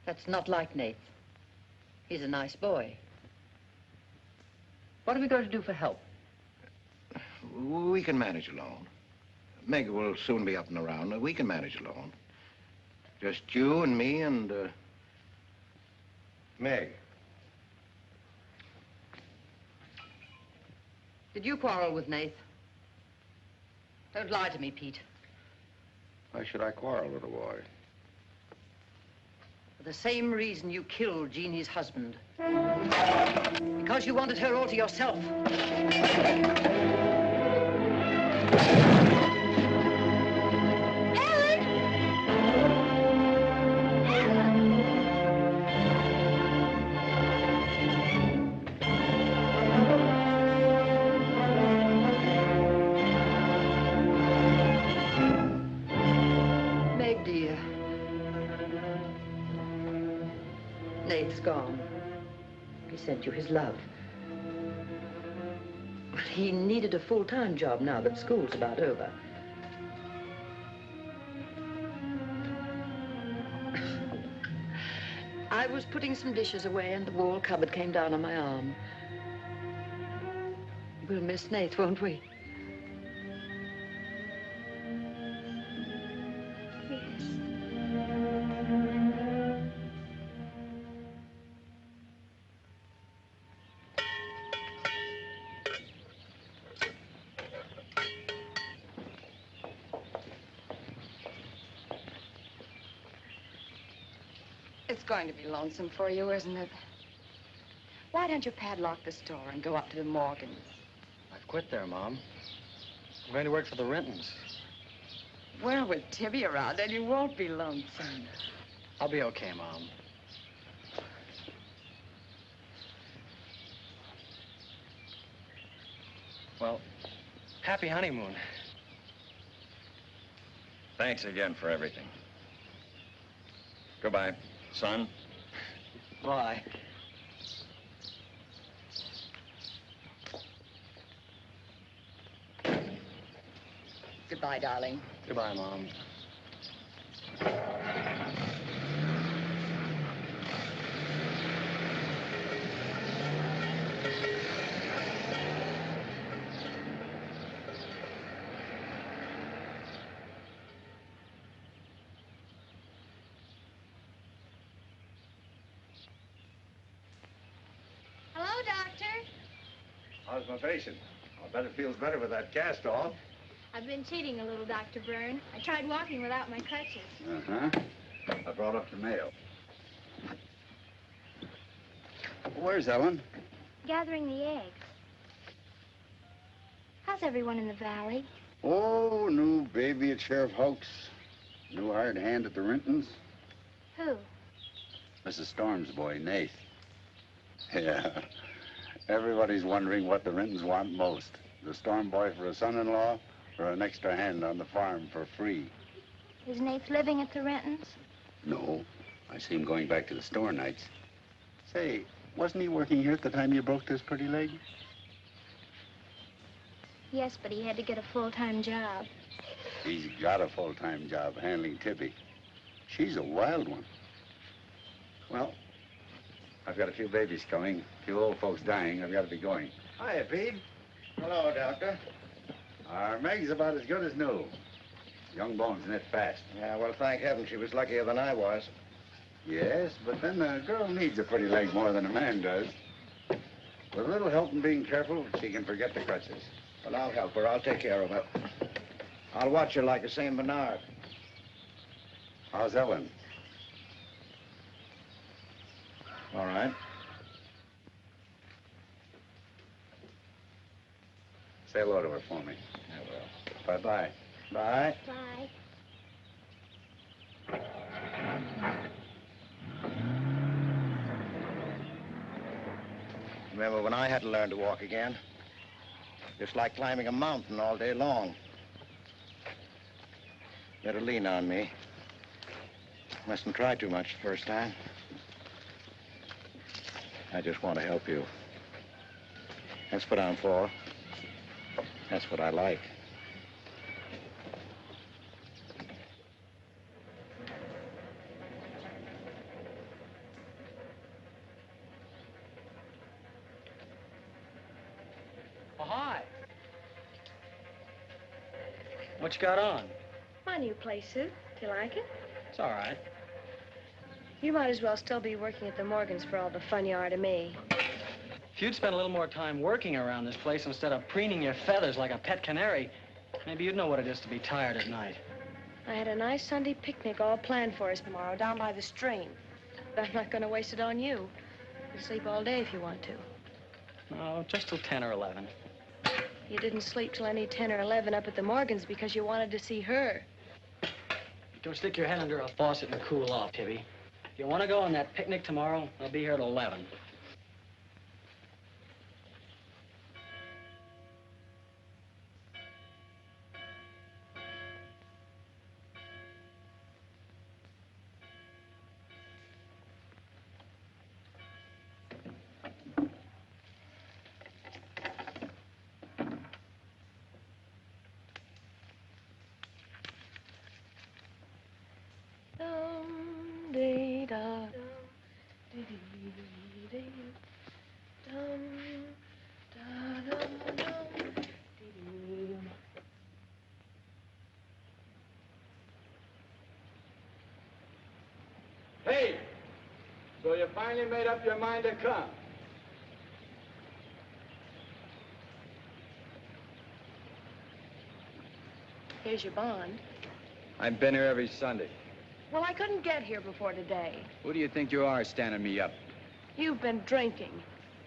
That's not like Nate. He's a nice boy. What are we going to do for help? We can manage alone. Meg will soon be up and around. We can manage alone. Just you and me and, Meg. Did you quarrel with Nate? Don't lie to me, Pete. Why should I quarrel with a boy? For the same reason you killed Jeannie's husband. Because you wanted her all to yourself. Nate's gone. He sent you his love. But he needed a full-time job now that school's about over. I was putting some dishes away and the wall cupboard came down on my arm. We'll miss Nate, won't we? It's going to be lonesome for you, isn't it? Why don't you padlock the store and go up to the Morgans? I've quit there, Mom. I'm going to work for the Rentons. Well, with Tibby around, then you won't be lonesome. I'll be okay, Mom. Well, happy honeymoon. Thanks again for everything. Goodbye. Son? Bye. Goodbye, darling. Goodbye, Mom. Hello, Doctor. How's my patient? I'll bet it feels better with that cast off. I've been cheating a little, Dr. Byrne. I tried walking without my crutches. Uh-huh. I brought up the mail. Where's Ellen? Gathering the eggs. How's everyone in the valley? Oh, new baby at Sheriff Hoke's. New hired hand at the Rintons. Who? Mrs. Storm's boy, Nath. Yeah. Everybody's wondering what the Rintons want most. The Storm boy for a son-in-law or an extra hand on the farm for free. Is Nath living at the Rentons? No. I see him going back to the store nights. Say, wasn't he working here at the time you broke this pretty leg? Yes, but he had to get a full-time job. He's got a full-time job handling Tippy. She's a wild one. Well, I've got a few babies coming, a few old folks dying. I've got to be going. Hiya, Pete. Hello, Doctor. Our Meg's about as good as new. Young bones knit fast. Yeah, well, thank heaven she was luckier than I was. Yes, but then a girl needs a pretty leg more than a man does. With a little help and being careful, she can forget the crutches. Well, I'll help her. I'll take care of her. I'll watch her like a St. Bernard. How's Ellen? All right. Say hello to her for me. I will. Bye-bye. Bye. Bye. Remember when I had to learn to walk again? Just like climbing a mountain all day long. Better lean on me. Mustn't try too much the first time. I just want to help you. That's what I'm for. That's what I like. Oh, hi. What you got on? My new place suit. Do you like it? It's all right. You might as well still be working at the Morgans for all the fun you are to me. If you'd spent a little more time working around this place instead of preening your feathers like a pet canary, maybe you'd know what it is to be tired at night. I had a nice Sunday picnic all planned for us tomorrow down by the stream. But I'm not going to waste it on you. You can sleep all day if you want to. Oh, just till 10 or 11. You didn't sleep till any 10 or 11 up at the Morgans because you wanted to see her. Don't stick your head under a faucet and cool off, Tibby. If you want to go on that picnic tomorrow, I'll be here at 11. Hey, so you finally made up your mind to come? Here's your bond. I've been here every Sunday. Well, I couldn't get here before today. Who do you think you are standing me up? You've been drinking.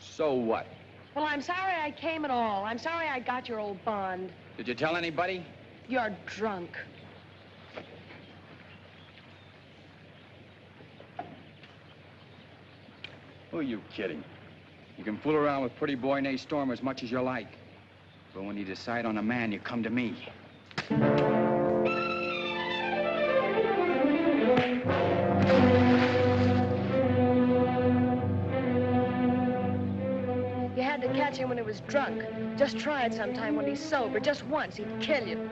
So what? Well, I'm sorry I came at all. I'm sorry I got your old bond. Did you tell anybody? You're drunk. Who are you kidding? You can fool around with pretty boy Nate Storm as much as you like. But when you decide on a man, you come to me. Thank you. catch him when he was drunk. Just try it sometime when he's sober. Just once, he'd kill you.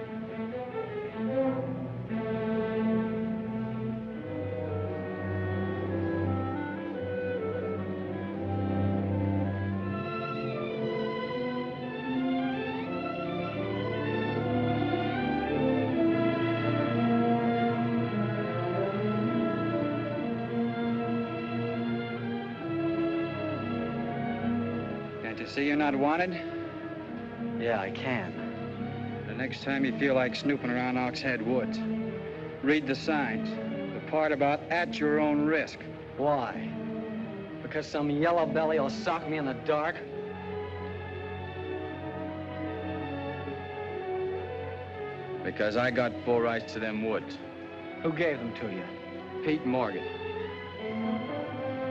See you're not wanted? Yeah, I can. The next time you feel like snooping around Ox Head Woods, read the signs. The part about at your own risk. Why? Because some yellow belly will sock me in the dark? Because I got full rights to them woods. Who gave them to you? Pete Morgan.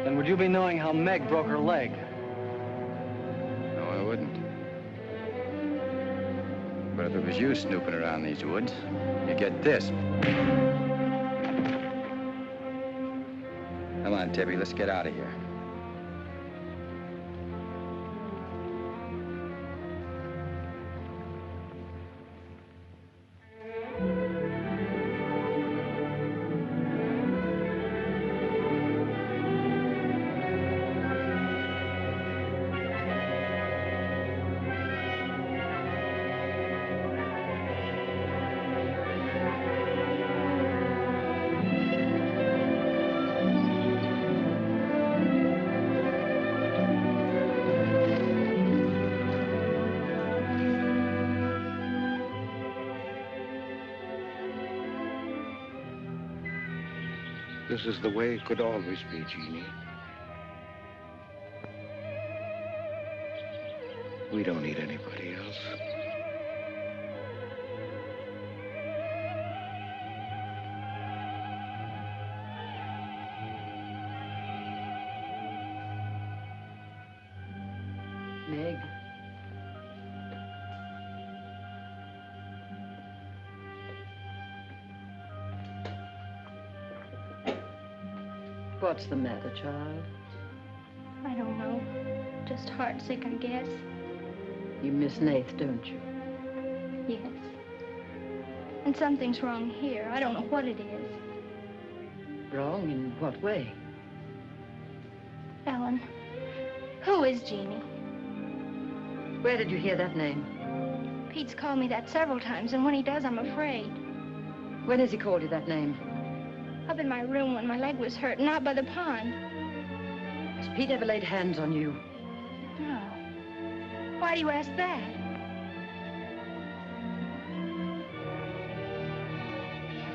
Then would you be knowing how Meg broke her leg? I wouldn't. But if it was you snooping around these woods, you get this. Come on, Tibby, let's get out of here. This is the way it could always be, Jeannie. We don't need anybody else. Meg. What's the matter, child? I don't know. Just heartsick, I guess. You miss Nath, don't you? Yes. And something's wrong here. I don't know what it is. Wrong in what way? Ellen, who is Jeannie? Where did you hear that name? Pete's called me that several times, and when he does, I'm afraid. When has he called you that name? Up in my room when my leg was hurt, and out by the pond. Has Pete ever laid hands on you? No. Why do you ask that?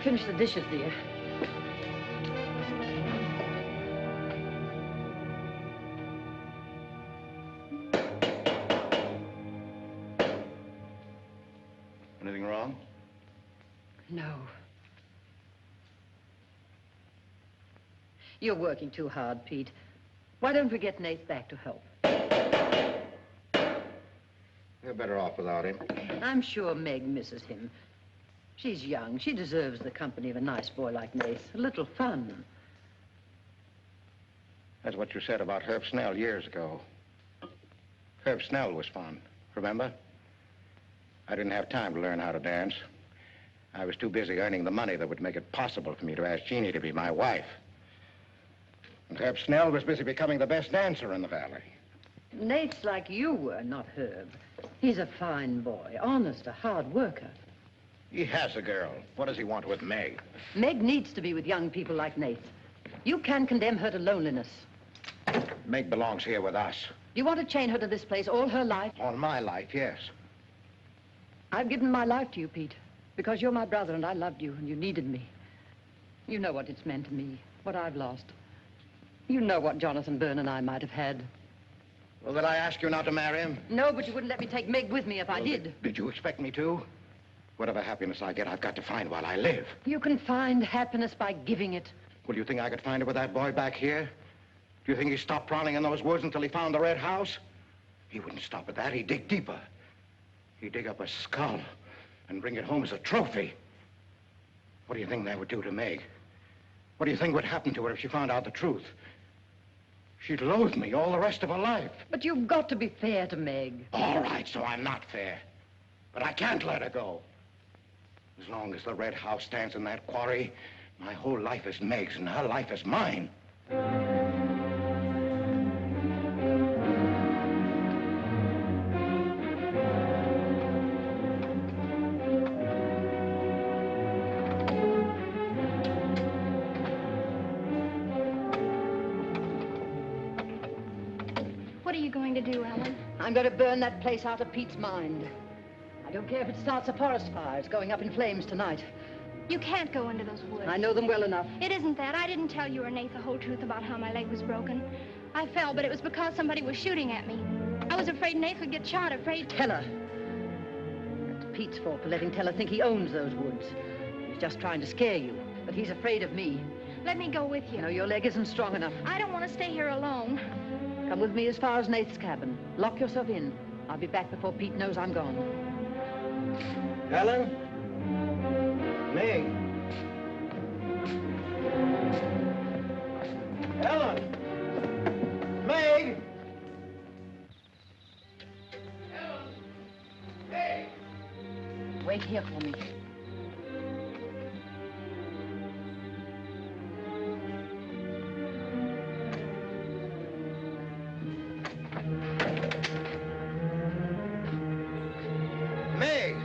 Finish the dishes, dear. Anything wrong? No. You're working too hard, Pete. Why don't we get Nath back to help? You're better off without him. I'm sure Meg misses him. She's young. She deserves the company of a nice boy like Nath. A little fun. That's what you said about Herb Snell years ago. Herb Snell was fun, remember? I didn't have time to learn how to dance. I was too busy earning the money that would make it possible for me to ask Jeannie to be my wife. And Herb Snell was busy becoming the best dancer in the valley. Nate's like you were, not Herb. He's a fine boy, honest, a hard worker. He has a girl. What does he want with Meg? Meg needs to be with young people like Nate. You can't condemn her to loneliness. Meg belongs here with us. You want to chain her to this place all her life? All my life, yes. I've given my life to you, Pete, because you're my brother and I loved you and you needed me. You know what it's meant to me, what I've lost. You know what Jonathan Byrne and I might have had. Well, did I ask you not to marry him? No, but you wouldn't let me take Meg with me if I did. Did you expect me to? Whatever happiness I get, I've got to find while I live. You can find happiness by giving it. Well, do you think I could find it with that boy back here? Do you think he stopped prowling in those woods until he found the red house? He wouldn't stop at that. He'd dig deeper. He'd dig up a skull and bring it home as a trophy. What do you think that would do to Meg? What do you think would happen to her if she found out the truth? She'd loathe me all the rest of her life. But you've got to be fair to Meg. All right, so I'm not fair. But I can't let her go. As long as the red house stands in that quarry, my whole life is Meg's and her life is mine. What are you going to do, Ellen? I'm going to burn that place out of Pete's mind. I don't care if it starts a forest fire. It's going up in flames tonight. You can't go into those woods. I know them well enough. It isn't that. I didn't tell you or Nate the whole truth about how my leg was broken. I fell, but it was because somebody was shooting at me. I was afraid Nate would get shot, afraid... Tell her. That's Pete's fault for letting Teller think he owns those woods. He's just trying to scare you, but he's afraid of me. Let me go with you. No, your leg isn't strong enough. I don't want to stay here alone. Come with me as far as Nate's cabin. Lock yourself in. I'll be back before Pete knows I'm gone. Ellen? Meg? Ellen? Meg? Ellen? Meg? Wait here for me. Meg!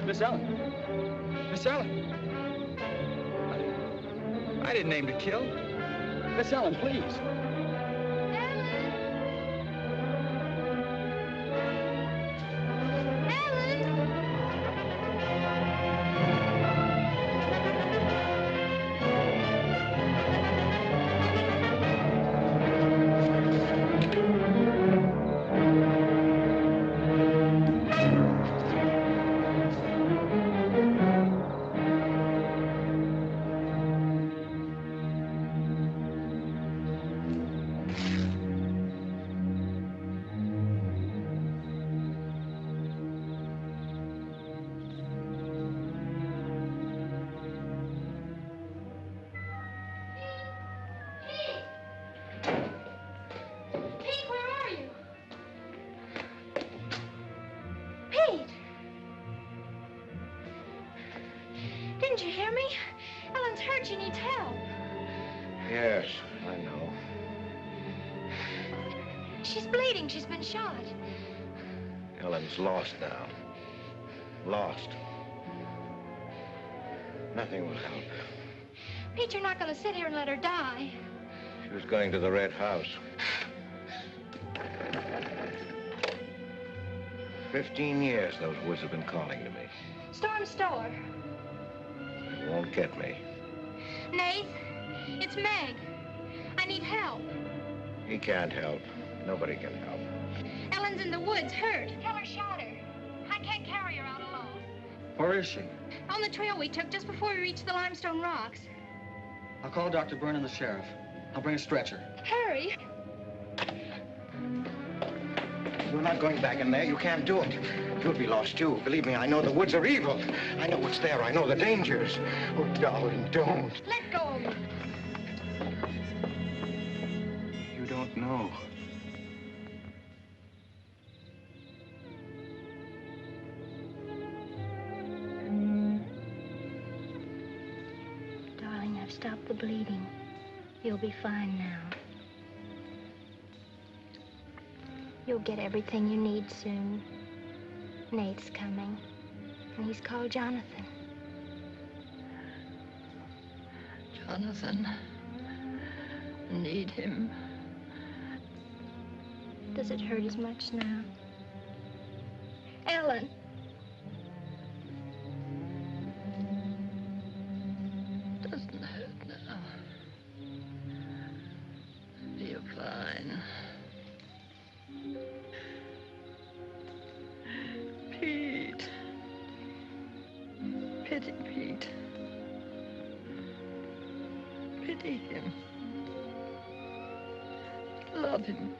Miss Ellen. Miss Ellen. I didn't aim to kill. Miss Ellen, please. Didn't you hear me? Ellen's hurt. She needs help. Yes, I know. She's bleeding. She's been shot. Ellen's lost now. Lost. Nothing will help. Pete, you're not going to sit here and let her die. She was going to the red house. 15 years those woods have been calling to me. Storm store. They won't get me. Nate, it's Meg. I need help. He can't help. Nobody can help. Ellen's in the woods, hurt. Teller shot her. I can't carry her out alone. Where is she? On the trail we took just before we reached the limestone rocks. I'll call Dr. Byrne and the sheriff. I'll bring a stretcher. Hurry. You're not going back in there. You can't do it. You'll be lost, too. Believe me, I know the woods are evil. I know what's there. I know the dangers. Oh, darling, don't. Let go of me. You don't know. Darling, I've stopped the bleeding. You'll be fine now. You'll get everything you need soon. Nate's coming, and he's called Jonathan. Jonathan, need him. Does it hurt as much now? Ellen! Doesn't hurt now. You're fine. Pete. Pity Pete. Pity him. Love him.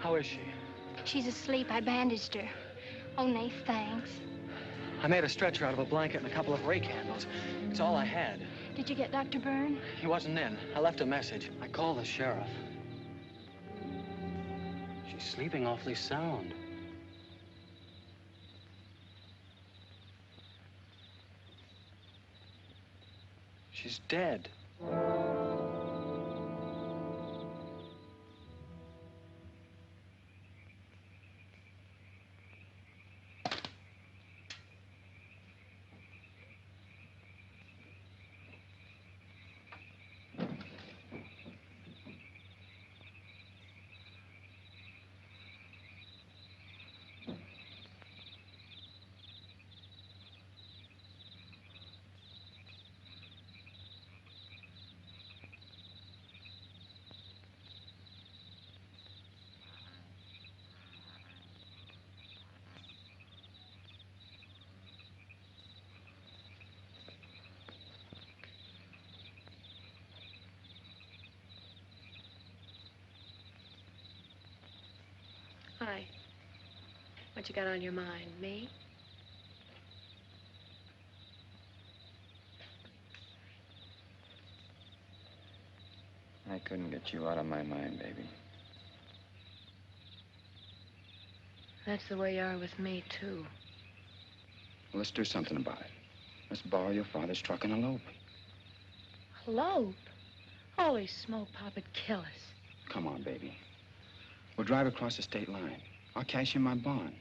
How is she? She's asleep. I bandaged her. Oh, Nate, thanks. I made a stretcher out of a blanket and a couple of rake handles. It's all I had. Did you get Dr. Byrne? He wasn't in. I left a message. I called the sheriff. She's sleeping awfully sound. She's dead. Hi. What you got on your mind? Me? I couldn't get you out of my mind, baby. That's the way you are with me, too. Well, let's do something about it. Let's borrow your father's truck and elope. Elope? Holy smoke, Pop, it'd kill us. Come on, baby. We'll drive across the state line. I'll cash in my bond.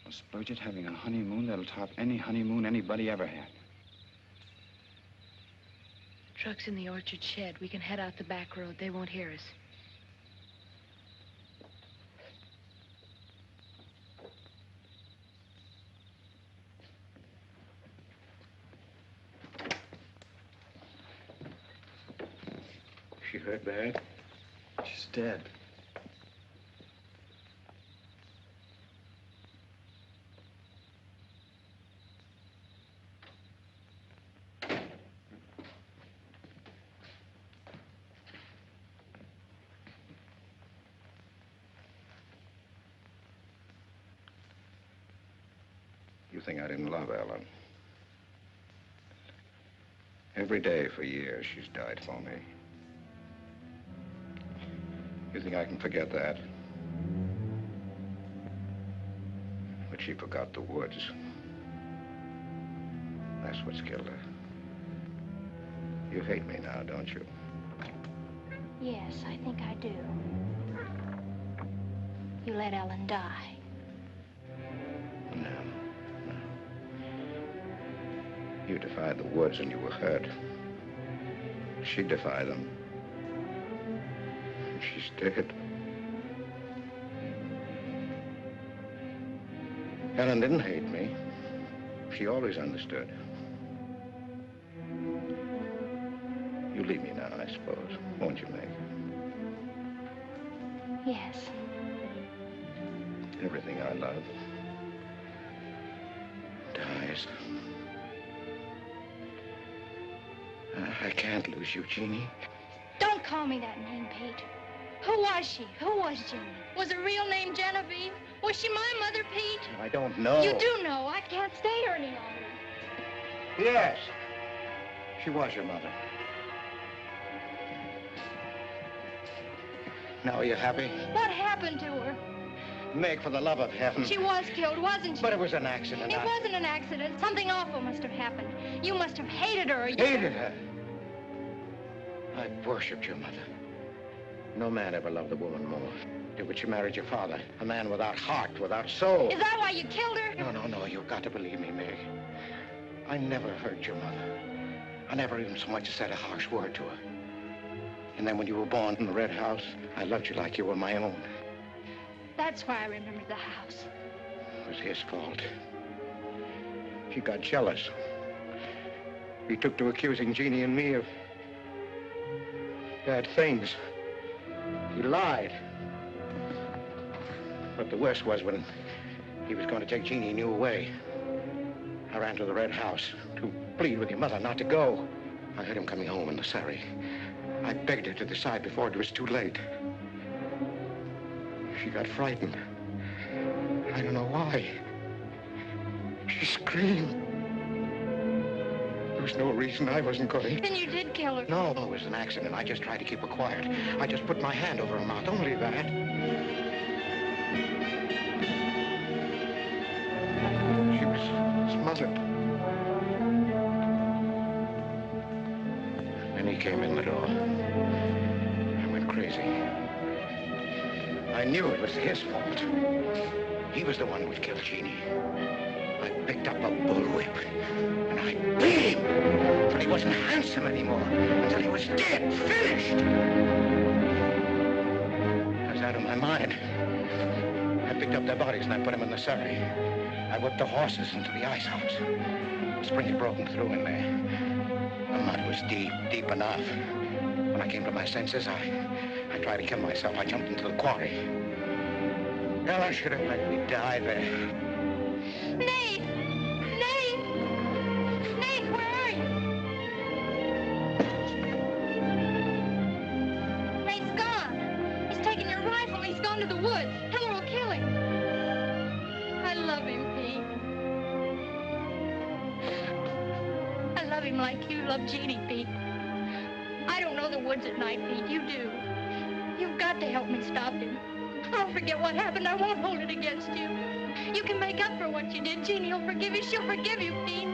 We'll splurge at having a honeymoon that'll top any honeymoon anybody ever had. The truck's in the orchard shed. We can head out the back road. They won't hear us. She hurt bad? She's dead. You think I didn't love Ellen? Every day for years she's died for me. You think I can forget that? But she forgot the woods. That's what's killed her. You hate me now, don't you? Yes, I think I do. You let Ellen die. No. You defied the woods and you were hurt. She defied them. And she's dead. Ellen didn't hate me. She always understood. You leave me now, I suppose, won't you, Meg? Yes. Everything I love dies. I can't lose you, Jeannie. Don't call me that name, Pete. Who was she? Who was Jeannie? Was her real name Genevieve? Was she my mother, Pete? I don't know. You do know. I can't stay here any longer. Yes. She was your mother. Now are you happy? What happened to her? Meg, for the love of heaven. She was killed, wasn't she? But it was an accident. It wasn't an accident. Something awful must have happened. You must have hated her. Hated her? I worshipped your mother. No man ever loved a woman more. But you married your father, a man without heart, without soul. Is that why you killed her? No, you've got to believe me, Meg. I never hurt your mother. I never even so much as said a harsh word to her. And then when you were born in the red house, I loved you like you were my own. That's why I remember the house. It was his fault. He got jealous. He took to accusing Jeannie and me of bad things. He lied. But the worst was when he was going to take Jeannie and you away. I ran to the red house to plead with your mother not to go. I heard him coming home in the surrey. I begged her to decide before it was too late. She got frightened. I don't know why. She screamed. There was no reason I wasn't going to. Then you did kill her. No, it was an accident. I just tried to keep her quiet. I just put my hand over her mouth, only that. She was smothered. Then he came in the door. I went crazy. I knew it was his fault. He was the one who would kill Jeannie. I picked up a bullwhip, and I beat him until he wasn't handsome anymore, until he was dead, finished. I was out of my mind. I picked up their bodies and I put them in the surrey. I whipped the horses into the ice house. The spring had broken through in there. The mud was deep, deep enough. When I came to my senses, I tried to kill myself. I jumped into the quarry. Ella should have let me die there. Nate! Nate! Nate, where are you? Nate's gone. He's taken your rifle. He's gone to the woods. Heller will kill him. I love him, Pete. I love him like you love Jeannie, Pete. I don't know the woods at night, Pete. You do. You've got to help me stop him. I'll forget what happened. I won't hold it against you. You can make up for what you did. Jeannie will forgive you. She'll forgive you, Pete.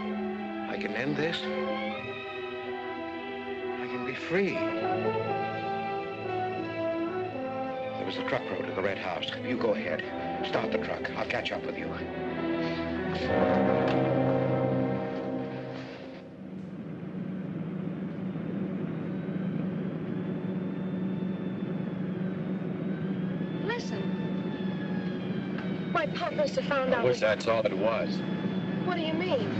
I can end this. I can be free. There was a truck road to the red house. You go ahead. Start the truck. I'll catch up with you. My pop must have found out. I wish that's all it was. What do you mean?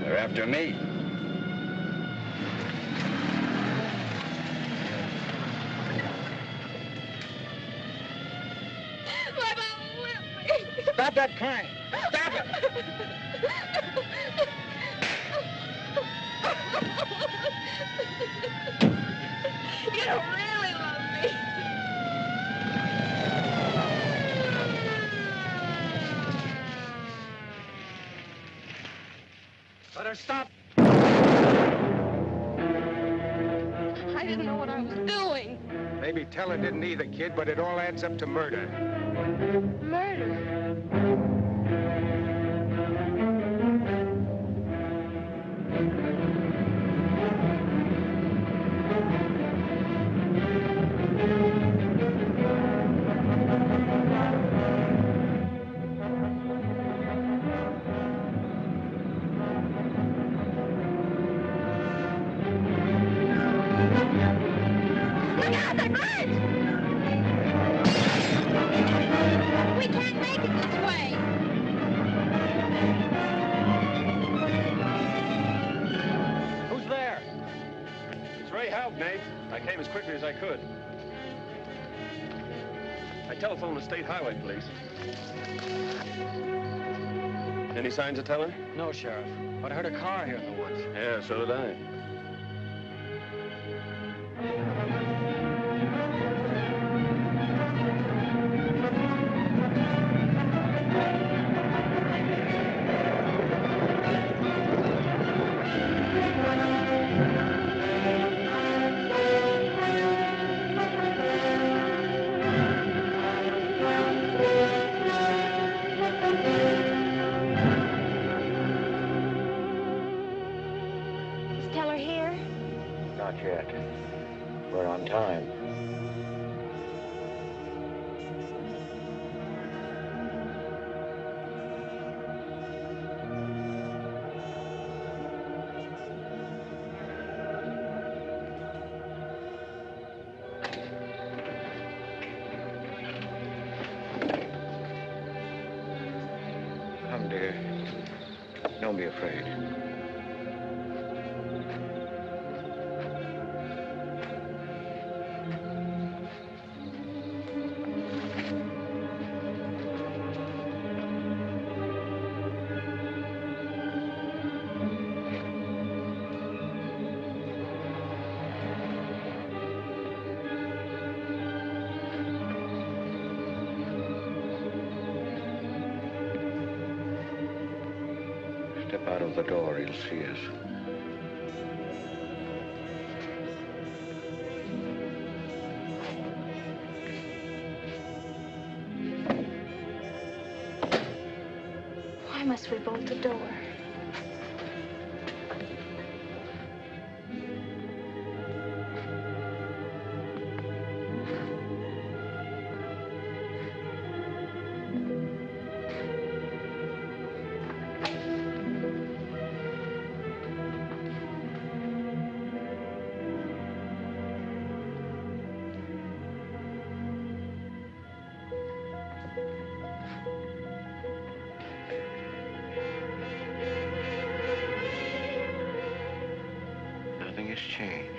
They're after me. My mom whipped me. Stop that crying. Stop it. You don't really love me. Let her stop. I didn't know what I was doing. Maybe Teller didn't either, kid, but it all adds up to murder. Murder? We can't make it this way. Who's there? It's Ray Houck, Nate. I came as quickly as I could. I telephoned the State Highway Police. Any signs of Teller? No, Sheriff. But I heard a car here in the woods. Yeah, so did I. yet. We're on time. Come, dear. Don't be afraid. Step out of the door, he'll see us. Why must we bolt the door? Nothing has changed.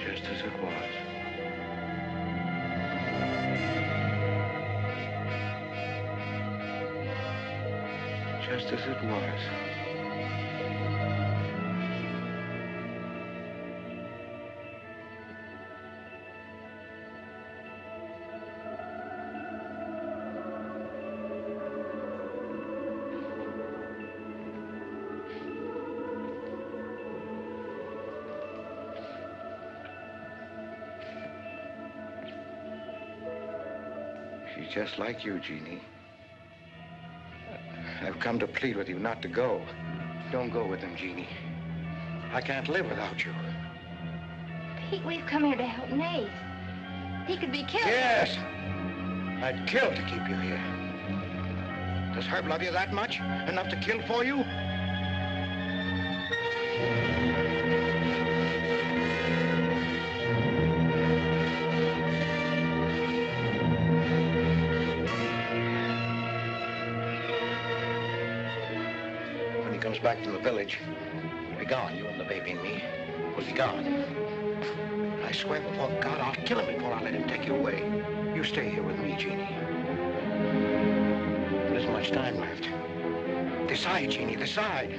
Just as it was. Just as it was. She's just like you, Jeannie. I've come to plead with you not to go. Don't go with them, Jeannie. I can't live without you. Pete, we've come here to help Nate. He could be killed. Yes! I'd kill to keep you here. Does Herb love you that much? Enough to kill for you? When he comes back from the village, we'll be gone, you and the baby and me. We'll be gone. I swear before God, I'll kill him before I let him take you away. You stay here with me, Jeannie. There isn't much time left. Decide, Jeannie, decide.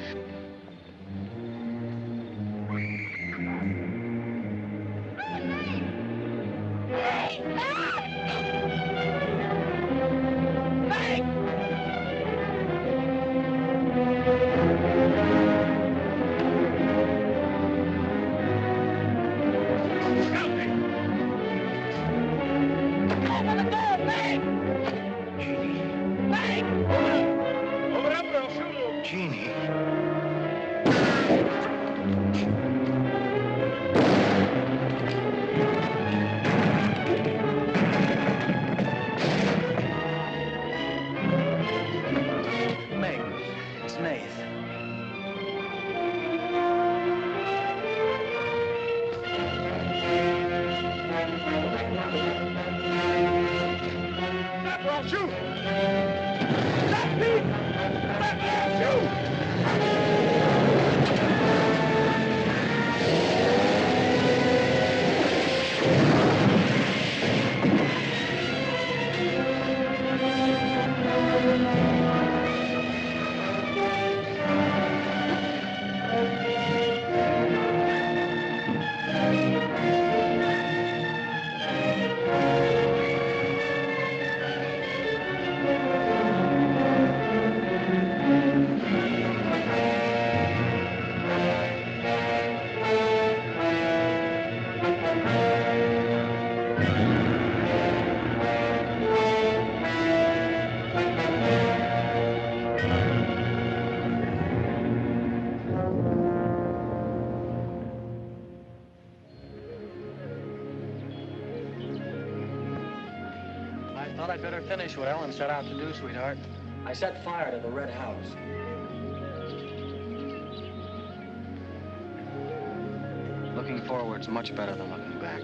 finish what Ellen set out to do, sweetheart? I set fire to the red house. Looking forward's much better than looking back.